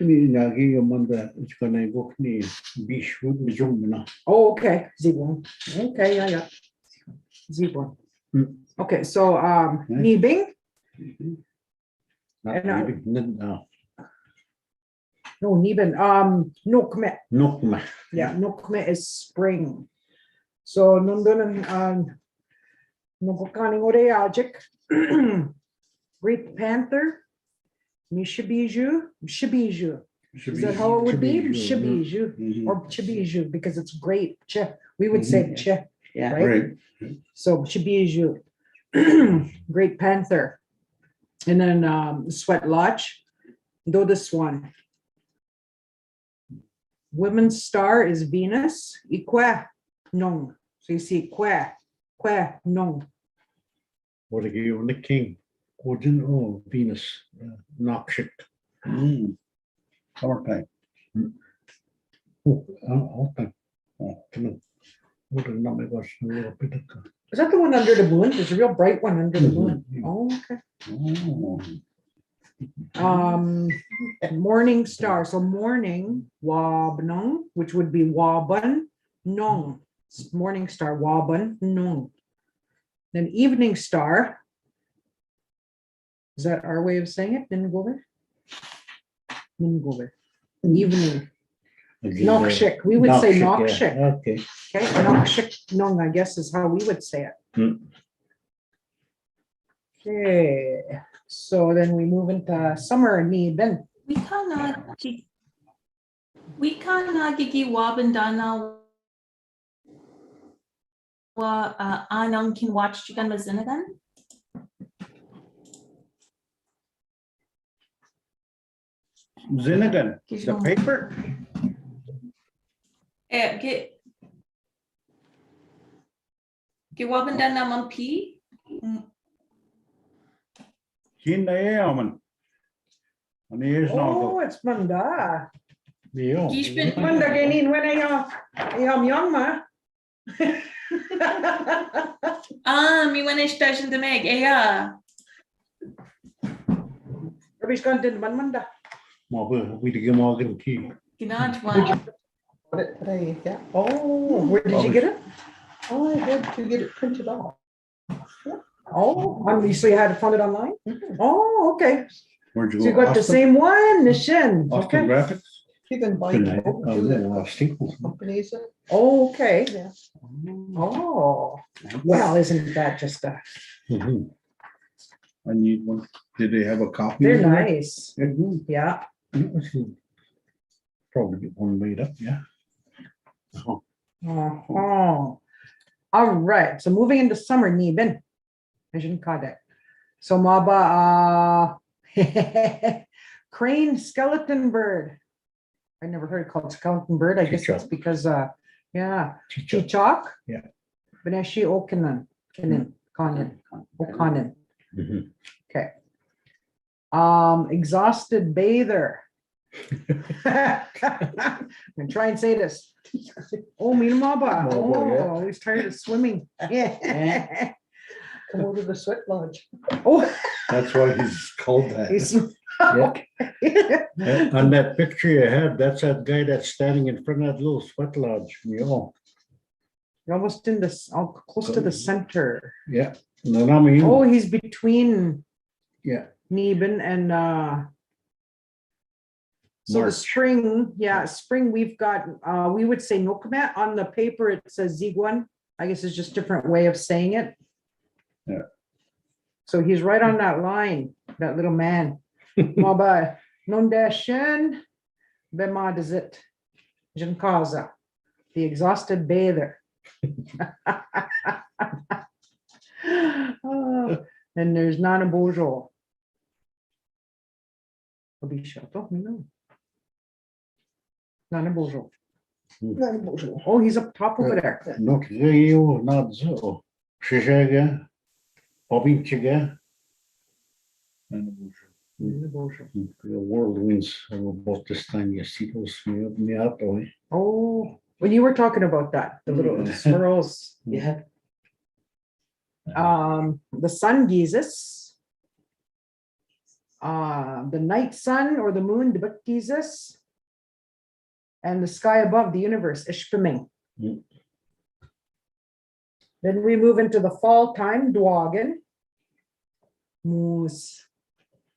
Speaker 2: Nagi Amanda, it's gonna go me beach wood with Jumna.
Speaker 1: Oh, okay. Z1. Okay, yeah. Z1. Okay, so Nibing.
Speaker 2: Not maybe. No.
Speaker 1: No, Niben. Nokme.
Speaker 2: Nokma.
Speaker 1: Yeah, Nokme is spring. So Nundunan Nobokaning Oreajik. Great Panther. Mishabiju. Shibiju. Is that how it would be? Shibiju. Or Chibiju, because it's great. We would say che.
Speaker 2: Yeah.
Speaker 1: Right? So Chibiju. Great Panther. And then Sweat Lodge. Do this one. Women's star is Venus. Ique non. So you see que non.
Speaker 2: What are you on the king? Odin or Venus? Nakshik.
Speaker 4: Summertime.
Speaker 2: Oh, okay. Oh, what a number was a little bit of
Speaker 1: Is that the one under the moon? There's a real bright one under the moon.
Speaker 2: Mhm.
Speaker 1: Oh, okay.
Speaker 2: Oh.
Speaker 1: Morning star. So morning, wabnong, which would be waban nong. It's morning star, waban nong. Then evening star. Is that our way of saying it? Ningover? Ningover. Evening. Nokshik. We would say nokshik.
Speaker 2: Okay.
Speaker 1: Okay, nokshik nong, I guess is how we would say it. Okay, so then we move into summer ni Ben.
Speaker 5: We kana gigi wabandana wa anong can watch chicken mazinagan.
Speaker 2: Zinnigan, the paper?
Speaker 5: Get wabandana mampi.
Speaker 2: Kinda yaman. And here's
Speaker 1: Oh,
Speaker 2: not.
Speaker 1: it's Manda.
Speaker 2: Yeah.
Speaker 1: Manda ganin when I young ma.
Speaker 5: Mi wana station the meg. Yeah.
Speaker 1: Everybody's gone to Manda.
Speaker 2: We to give all them key.
Speaker 5: Ginaj one.
Speaker 1: Got it today, yeah. Oh, where did you get it? Oh, I had to get it printed off. Oh, so you had to find it online? Oh, okay.
Speaker 4: Where'd you
Speaker 1: So you
Speaker 4: go?
Speaker 1: got the
Speaker 4: Austin?
Speaker 1: same one, Nishin.
Speaker 4: Austin
Speaker 1: Okay.
Speaker 4: Graphics?
Speaker 6: You can buy companies.
Speaker 1: Oh, okay.
Speaker 6: Yeah.
Speaker 1: Oh, well, isn't that just a,
Speaker 4: I need one. Did they have a copy?
Speaker 1: they're
Speaker 4: of it?
Speaker 1: nice. Yeah.
Speaker 2: Probably get one made up, yeah.
Speaker 1: Oh, all right. So moving into summer, Niben. Vision Kadek. So Maba, crane skeleton bird. I never heard it called skeleton bird. I guess it's
Speaker 2: Chichok.
Speaker 1: because, yeah,
Speaker 2: Chichok.
Speaker 1: Chichok.
Speaker 2: Yeah.
Speaker 1: Beneshi Okanan, Kanin, Kanin, Okanin.
Speaker 2: Mhm.
Speaker 1: Okay. Exhausted bather. I'm try and say this. Oh, Maba.
Speaker 2: Maba,
Speaker 1: Oh,
Speaker 2: yeah.
Speaker 1: he's tired of swimming. Yeah.
Speaker 6: Come over to the sweat lodge.
Speaker 1: Oh,
Speaker 4: That's why he's called that.
Speaker 1: he's.
Speaker 2: Yeah. On that picture you had, that's that guy that's standing in front of that little sweat lodge. Yeah.
Speaker 1: You're almost in this, close to the center.
Speaker 2: Yeah. No, I mean,
Speaker 1: Oh, he's between
Speaker 2: yeah.
Speaker 1: Neben and so the
Speaker 2: March.
Speaker 1: spring, yeah, spring we've got we would say Nokamet. On the paper it says Ziguan. I guess it's just different way of saying it.
Speaker 2: Yeah.
Speaker 1: So he's right on that line, that little man. Maba Nondashen Bemad is it? Jankaza, the exhausted bather. Oh, and there's Nana Bojo. Nana Bojo. Oh, he's up top over there.
Speaker 2: Nog heel naar zo. Ze zeggen, Bobbytje,
Speaker 1: Nana Bojo.
Speaker 2: the whirlwinds about this time you see those me out boy.
Speaker 1: Oh, when you were talking about that, the little swirls.
Speaker 6: Yeah.
Speaker 1: The sun Jesus. The night sun or the moon, the Jesus. And the sky above, the universe, Ishpeming.
Speaker 2: Mm.
Speaker 1: Then we move into the fall time, Dwagen. Moose.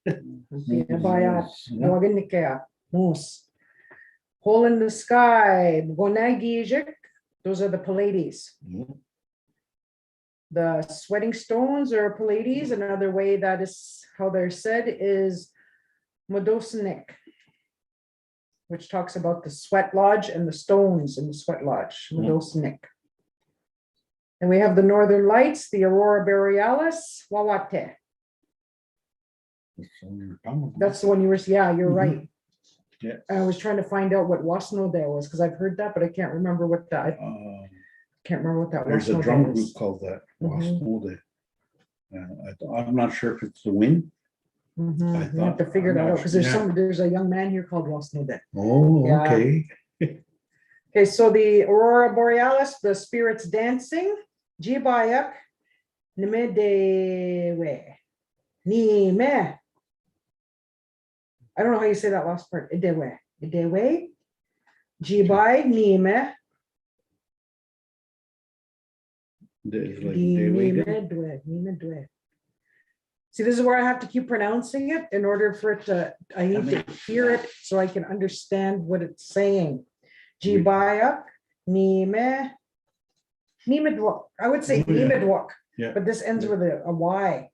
Speaker 1: Bayat, Dwagen Nikea, Moose. Hole in the sky, Gonagijik, those are the Pleiades.
Speaker 2: Mm.
Speaker 1: The sweating stones or Pleiades, another way that is how they're said is Modosinik, which talks about the sweat lodge and the stones in the sweat lodge, Modosinik. And we have the northern lights, the aurora borealis, Wawate. That's the one you were, yeah, you're
Speaker 2: Mhm.
Speaker 1: right.
Speaker 4: Yeah.
Speaker 1: I was trying to find out what Wasnodale was because I've heard that, but I can't remember what that, I can't remember what that
Speaker 4: There's a drum
Speaker 1: Wasnodale
Speaker 4: group
Speaker 1: is.
Speaker 4: called that.
Speaker 1: Mhm.
Speaker 4: Wasnode. I'm not sure if it's the wind.
Speaker 1: Mhm,
Speaker 4: I
Speaker 1: you have to
Speaker 4: thought-
Speaker 1: figure
Speaker 4: I'm
Speaker 1: that
Speaker 4: not
Speaker 1: out because
Speaker 4: sure,
Speaker 1: there's a young man here called Wasnodale.
Speaker 2: Oh,
Speaker 1: Yeah.
Speaker 2: okay.
Speaker 1: Okay, so the aurora borealis, the spirits dancing, Jibayak Nimedewe. Nime. I don't know how you say that last part. Idewe. Idewe. Jibai Nime.
Speaker 2: It's like they waited.
Speaker 1: Nimedwe. See, this is where I have to keep pronouncing it in order for it to, I need to hear it so I can understand what it's saying. Jibayak, Nime, Nimedwak. I would say
Speaker 4: Oh, yeah.
Speaker 1: Nimedwak,
Speaker 4: Yeah.
Speaker 1: but this ends with a Y.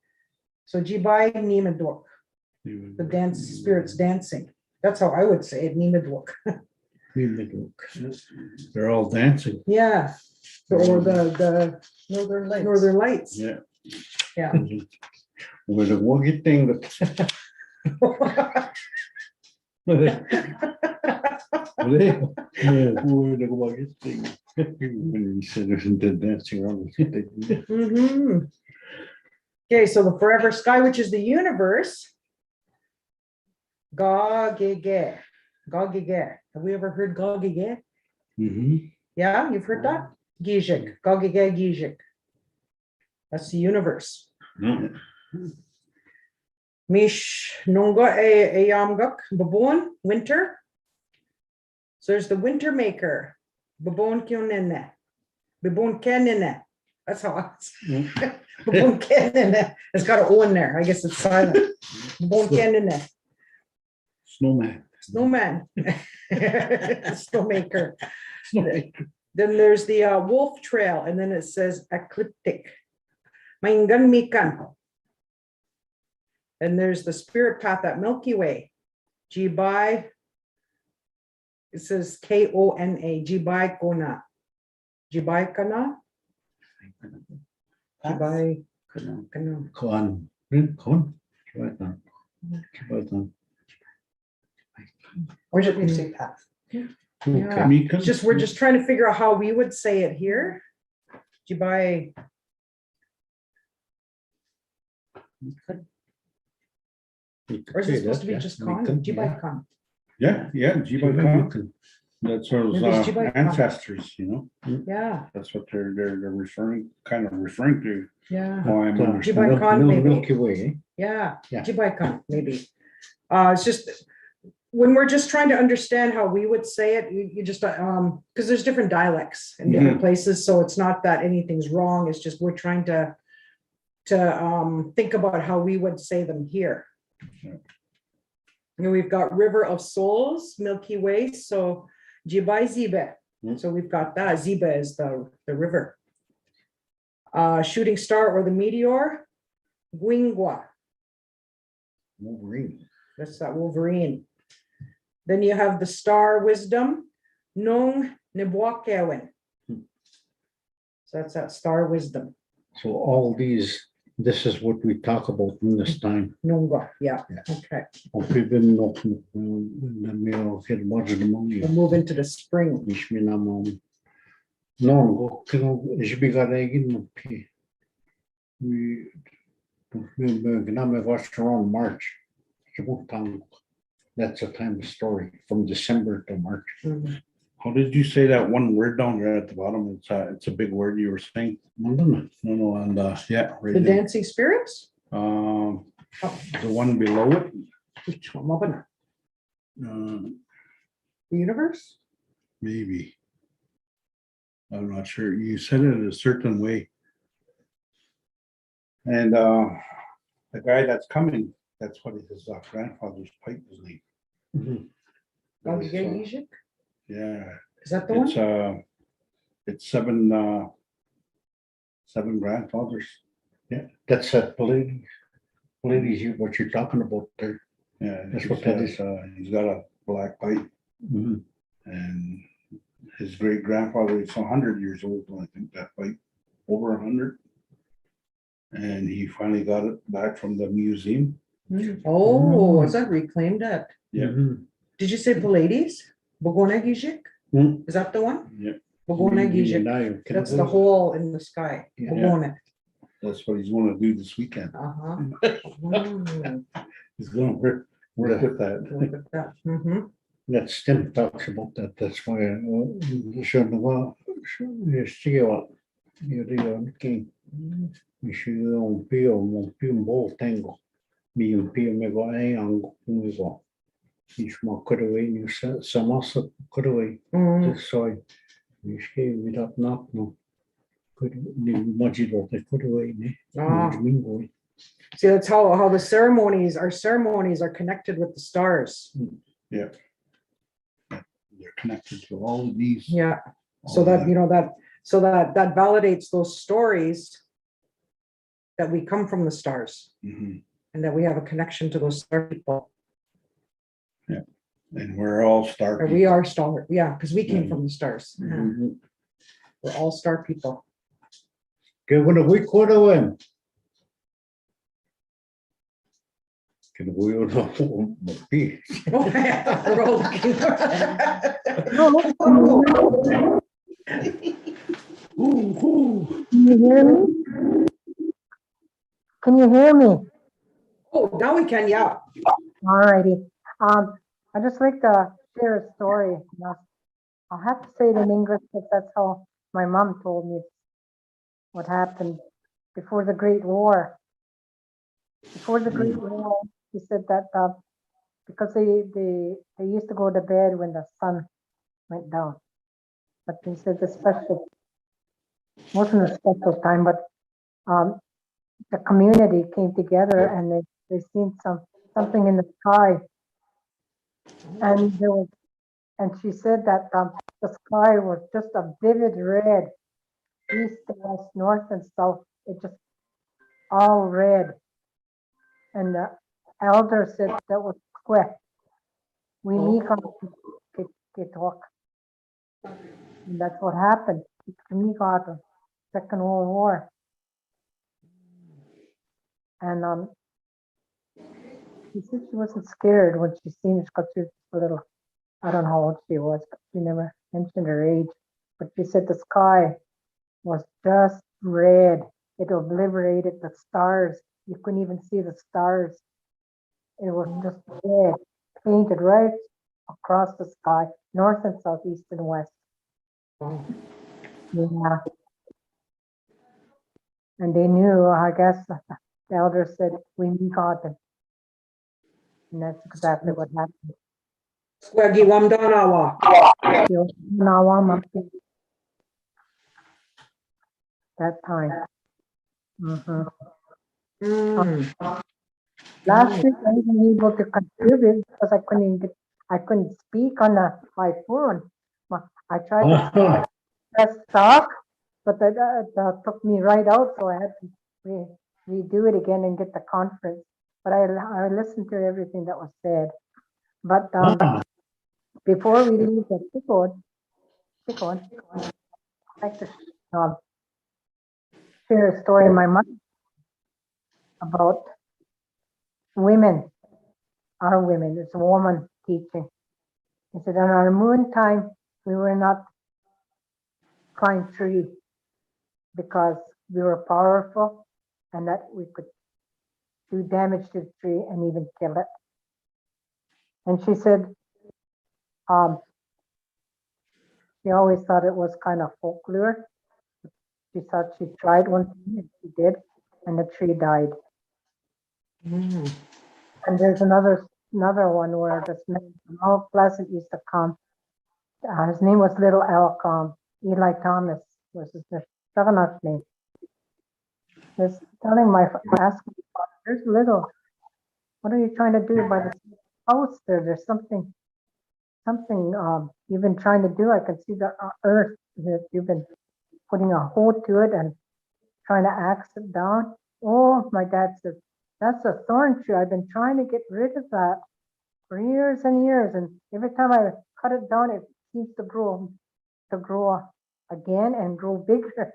Speaker 1: So Jibai Nimedwak, the dance spirits dancing. That's how I would say it, Nimedwak.
Speaker 2: They're all dancing.
Speaker 1: Yeah. Or the
Speaker 6: Northern Lights.
Speaker 1: Northern Lights.
Speaker 4: Yeah.
Speaker 1: Yeah.
Speaker 2: With a woggy thing that. With a woggy thing. When you said they're dancing around.
Speaker 1: Mhm. Okay, so the forever sky, which is the universe. Gogige. Gogige. Have we ever heard Gogige? Yeah, you've heard that? Gijik. Gogige Gijik. That's the universe. Mish nunga yamgak babon, winter. So there's the winter maker. Babon kyonene. Babon kenene. That's how it's. Babon kenene. It's got an O in there. I guess it's silent. Babon kenene.
Speaker 2: Snowman.
Speaker 1: Snowman. Snowmaker. Then there's the wolf trail, and then it says ecliptic. Maingan mikan. And there's the spirit path, that Milky Way. Jibai. It says Kona. Jibai Kona. Jibai Kana. Jibai Kana.
Speaker 2: Con. Right now. Right now.
Speaker 6: Or should we say path?
Speaker 1: Yeah. It's just, we're just trying to figure out how we would say it here. Jibai. Or is it supposed to be just con? Jibai Con.
Speaker 4: Yeah, Jibai. That's those
Speaker 1: Maybe it's Jibai Khan.
Speaker 4: ancestors, you know,
Speaker 1: Yeah,
Speaker 4: that's what they're referring to.
Speaker 1: yeah,
Speaker 4: Oh, I'm
Speaker 1: Jibai Khan, maybe.
Speaker 2: Milky Way.
Speaker 1: Yeah,
Speaker 2: Yeah.
Speaker 1: Jibai Con, maybe. It's just, when we're just trying to understand how we would say it, you just, because there's different dialects in different places, so it's not that anything's wrong, it's just we're trying to think about how we would say them here.
Speaker 4: Yeah.
Speaker 1: And we've got River of Souls, Milky Way, so Jibai Zibe. So we've got that. Zibe is the river. Shooting star or the meteor, Guingwa.
Speaker 2: Wolverine.
Speaker 1: That's that Wolverine. Then you have the star wisdom, Nung Nebwakewin. So that's that star wisdom.
Speaker 2: So all these, this is what we talk about in this time.
Speaker 1: Nunga, yeah,
Speaker 2: Yeah.
Speaker 1: okay.
Speaker 2: We've been looking, then we'll get much of the money.
Speaker 1: We'll move into the spring.
Speaker 2: No, je bi ga regin we watched around March. That's a time of story from December to March.
Speaker 1: Mhm.
Speaker 4: How did you say that one word down there at the bottom? It's a big word you were saying.
Speaker 2: No.
Speaker 4: No, and yeah, right
Speaker 1: The
Speaker 4: there.
Speaker 1: dancing spirits?
Speaker 4: The
Speaker 1: Oh,
Speaker 4: one below it.
Speaker 1: which one? Mabana?
Speaker 4: Uh,
Speaker 1: The universe?
Speaker 4: maybe. I'm not sure. You said it a certain way. And the guy that's coming, that's what his grandfather's pipe is named.
Speaker 1: Gogigegijik?
Speaker 4: Yeah,
Speaker 1: Is that the one?
Speaker 4: it's seven grandfathers.
Speaker 2: That's a lady, what you're talking about there.
Speaker 4: Yeah,
Speaker 2: That's what that is.
Speaker 4: He's got a black pipe, and his great grandfather is 100 years old. I think that pipe over 100, and he finally got it back from the museum.
Speaker 1: Oh, is that reclaimed at?
Speaker 4: Yeah.
Speaker 1: Did you say Pallades? Bogonegijik? Is that the one?
Speaker 4: Yeah,
Speaker 1: Bogonegijik. That's the hole in the sky.
Speaker 2: Yeah.
Speaker 1: Bogone.
Speaker 4: that's what he's going to do this weekend.
Speaker 1: Uh-huh.
Speaker 4: He's going to work with that.
Speaker 1: Look at that. Mhm.
Speaker 2: That Stim talks about that. That's why Irion King. Michigan un più un bol tengo. Mi un più me go e ango me go. Ich ma kurwe ni samasa kurwe. Soy. Miski vidat nat no. Kur ni majilo te kurwe ne.
Speaker 1: Ah.
Speaker 2: Mingo.
Speaker 1: See, that's how the ceremonies, our ceremonies are connected with the stars.
Speaker 4: Yeah. They're connected to all of these.
Speaker 1: Yeah.
Speaker 4: all
Speaker 1: So
Speaker 4: of
Speaker 1: that,
Speaker 4: them.
Speaker 1: you know, that validates those stories that we come from the stars
Speaker 4: Mhm.
Speaker 1: and that we have a connection to those star people.
Speaker 4: And we're all star
Speaker 1: Or
Speaker 4: people.
Speaker 1: we are star, yeah, because we came
Speaker 4: Yeah.
Speaker 1: from the stars. Yeah. We're all star people.
Speaker 2: Que bueno, we quarter when. Can we all know be?
Speaker 1: Oh, yeah, we're all looking
Speaker 7: Can you hear me? Can you hear me?
Speaker 1: Oh, now we can, yeah.
Speaker 7: Alrighty. I just like to share a story. I'll have to say it in English because that's how my mom told me what happened before the Great War. Before the Great War, he said that because they used to go to bed when the sun went down. But he said the special wasn't a special time, but the community came together and they seen something in the sky, and there was, and she said that the sky was just a vivid red, east to west, north and south. It just all red, and the elder said that was square. We meet on get talk, and that's what happened. We got the Second World War, and she said she wasn't scared when she seen it because she was a little, I don't know how old she was, but she never mentioned her age. But she said the sky was just red. It obliterated the stars. You couldn't even see the stars. It was just red, painted right across the sky, north and south, east and west.
Speaker 1: Wow.
Speaker 7: Yeah. And they knew, I guess, the elder said, we need God. And that's exactly what happened.
Speaker 1: Swaggy Wamdanawa.
Speaker 7: That time. Last week I wasn't able to contribute because I couldn't speak on my phone. I tried to press stop, but that took me right out, so I had to redo it again and get the conference. But I listened to everything that was said. But before we leave the pick on, I'd like to share a story in my mind about women, our women. It's a woman teaching. He said, on our moon time, we were not climb tree because we were powerful and that we could do damage to the tree and even kill it. And she said, she always thought it was kind of folklore. She thought she tried one thing and she did, and the tree died. And there's another one where this man from Mount Pleasant used to come. His name was Little Elk. Eli Thomas was his Shoggoth's name. Just telling asking, there's Little. What are you trying to do by the house there? There's something you've been trying to do. I can see the earth that you've been putting a hole to it and trying to axe it down. Oh, my dad said, that's a thorn tree. I've been trying to get rid of that for years and years. And every time I cut it down, it seems to grow again and grow bigger.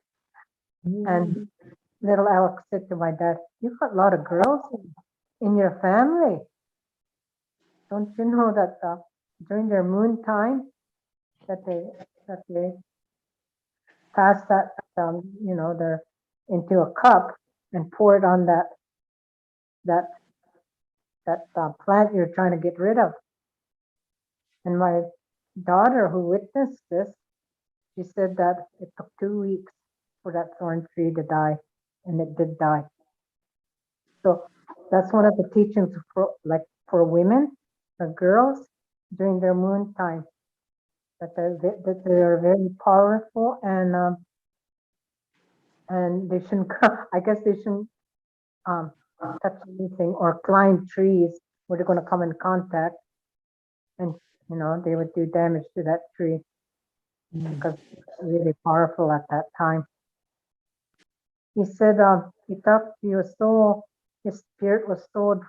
Speaker 7: And Little Alex said to my dad, you've got a lot of girls in your family. Don't you know that during their moon time that they pass that they're into a cup and pour it on that plant you're trying to get rid of. And my daughter, who witnessed this, she said that it took 2 weeks for that thorn tree to die, and it did die. So that's one of the teachings for women, for girls during their moon time, that they're very powerful, and they shouldn't. I guess they shouldn't touch anything or climb trees where they're going to come in contact, and they would do damage to that tree because it's really powerful at that time. He said he thought his spirit was so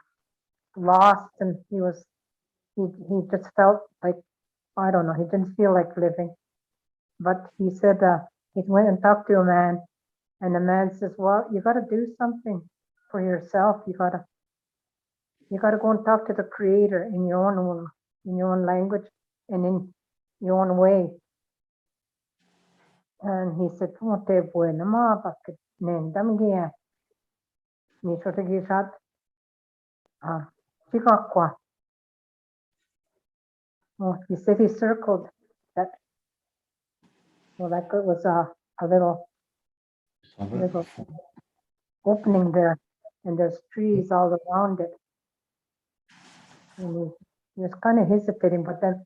Speaker 7: lost, and he just felt like, I don't know, he didn't feel like living. But he said he went and talked to a man, and the man says, well, you got to do something for yourself. You got to go and talk to the creator in your own language and in your own way. And he said, "Te buena ma bakit nendam gia ni sotagisat chikakwa." Oh, he said he circled that. Well, like it was a little opening there, and there's trees all around it. And he was kind of hesitating, but then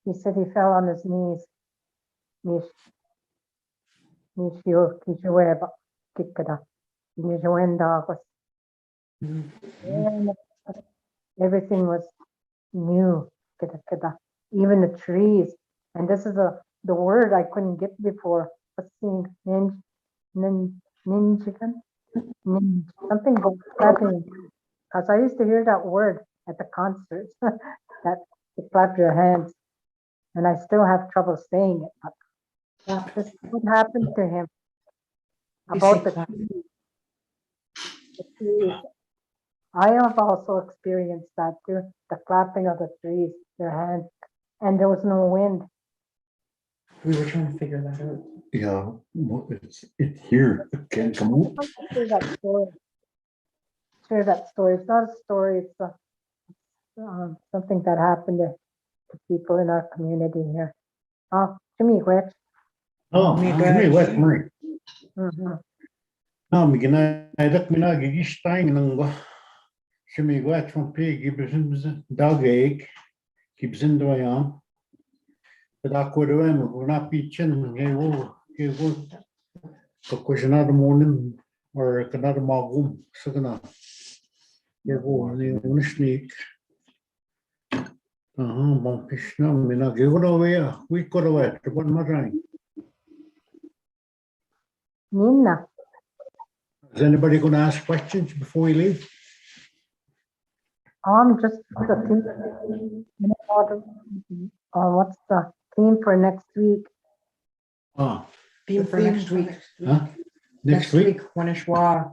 Speaker 7: he said he fell on his knees. And everything was new, even the trees. And this is the word I couldn't get before. But seeing ninjigan, something about clapping. Because I used to hear that word at the concerts, that to clap your hands, and I still have trouble saying it. But this is what happened to him about the trees. I have also experienced that too, the clapping of the trees, their hands, and there was no wind.
Speaker 1: We were trying to figure that out.
Speaker 2: Yeah, well, it's here. It can't come out.
Speaker 7: Share that story. Share that story. It's not a story. It's something that happened to people in our community here. To me, which.
Speaker 2: Oh,
Speaker 1: Me
Speaker 2: kami
Speaker 1: glad.
Speaker 2: wet Marie.
Speaker 7: Mhm.
Speaker 2: Mi ginaidak mi na gigistein ng kami wet from pig gibsin dageg gibsin doyam. Da kodem na pitchen gewo ko morning or kanada magum sagana. Gewo ni unisnik. Bom pishna mina gewo away. We could away. What mattering?
Speaker 7: Nina.
Speaker 2: Is anybody going to ask questions before we leave?
Speaker 7: Just the theme. What's the theme for next week?
Speaker 1: Theme for next week.
Speaker 2: Huh? Next week?
Speaker 1: Wanishwa.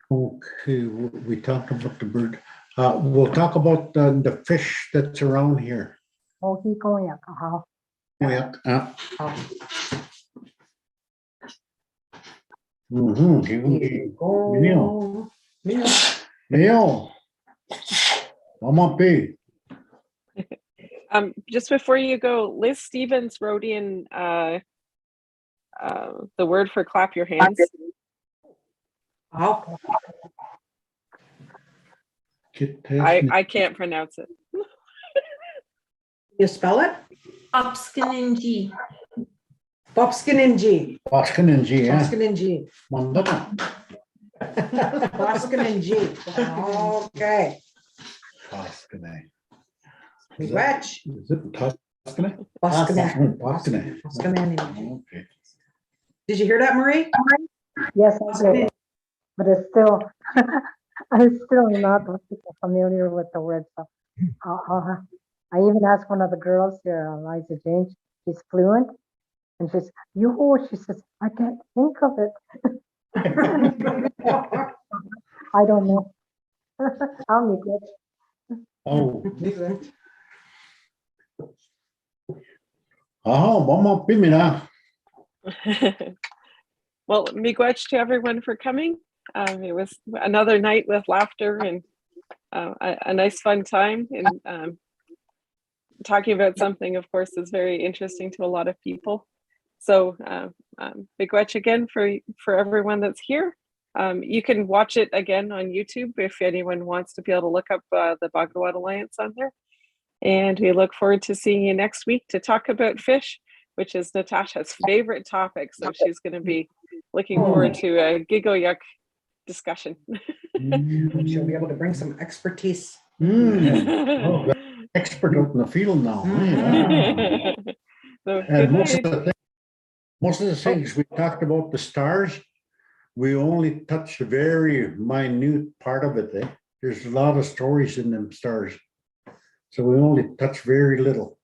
Speaker 2: Okay, we talked about the bird. We'll talk about the fish that's around here.
Speaker 7: Oh, he going up.
Speaker 2: Yeah. Neil. Mama P.
Speaker 3: Just before you go, Liz Stevens wrote in the word for clap your hands.
Speaker 1: Oh.
Speaker 3: I can't pronounce it.
Speaker 1: You spell it?
Speaker 5: Upskininji.
Speaker 1: Bobskininji.
Speaker 2: Bobskininji, yeah.
Speaker 1: Bobskininji.
Speaker 2: Mandata.
Speaker 1: Bobskininji. Okay.
Speaker 2: Bobskininji.
Speaker 1: Miigwech.
Speaker 2: Is it Tuscany?
Speaker 1: Bobskininji.
Speaker 2: Bobskininji.
Speaker 1: Bobskininji.
Speaker 2: Okay.
Speaker 1: Did you hear that, Marie?
Speaker 7: Yes, I did. But it's still, I'm still not familiar with the word. So I even asked one of the girls here, Eliza James, she's fluent, and she says, I can't think of it. I don't know. I'll make it.
Speaker 2: Oh. Mama P. Mina.
Speaker 3: Well, miigwech to everyone for coming. It was another night with laughter and a nice fun time. And talking about something, of course, is very interesting to a lot of people. So big watch again for everyone that's here. You can watch it again on YouTube if anyone wants to be able to look up the Bagida'waad Alliance on there. And we look forward to seeing you next week to talk about fish, which is Natasha's favorite topic. So she's going to be looking forward to a giggle yuck discussion.
Speaker 1: She'll be able to bring some expertise.
Speaker 2: Oh, we're expert out in the field now. eh?
Speaker 3: So,
Speaker 2: And
Speaker 3: good night.
Speaker 2: most of the things we talked about the stars, we only touched a very minute part of it. Eh? There's a lot of stories in them stars. So we only touch very little.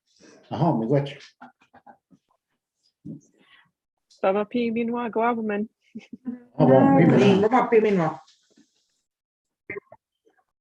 Speaker 2: Me watch.
Speaker 3: Sama pi minwa gwabaman.
Speaker 2: Oh, well, maybe not.
Speaker 1: Roma Pimino.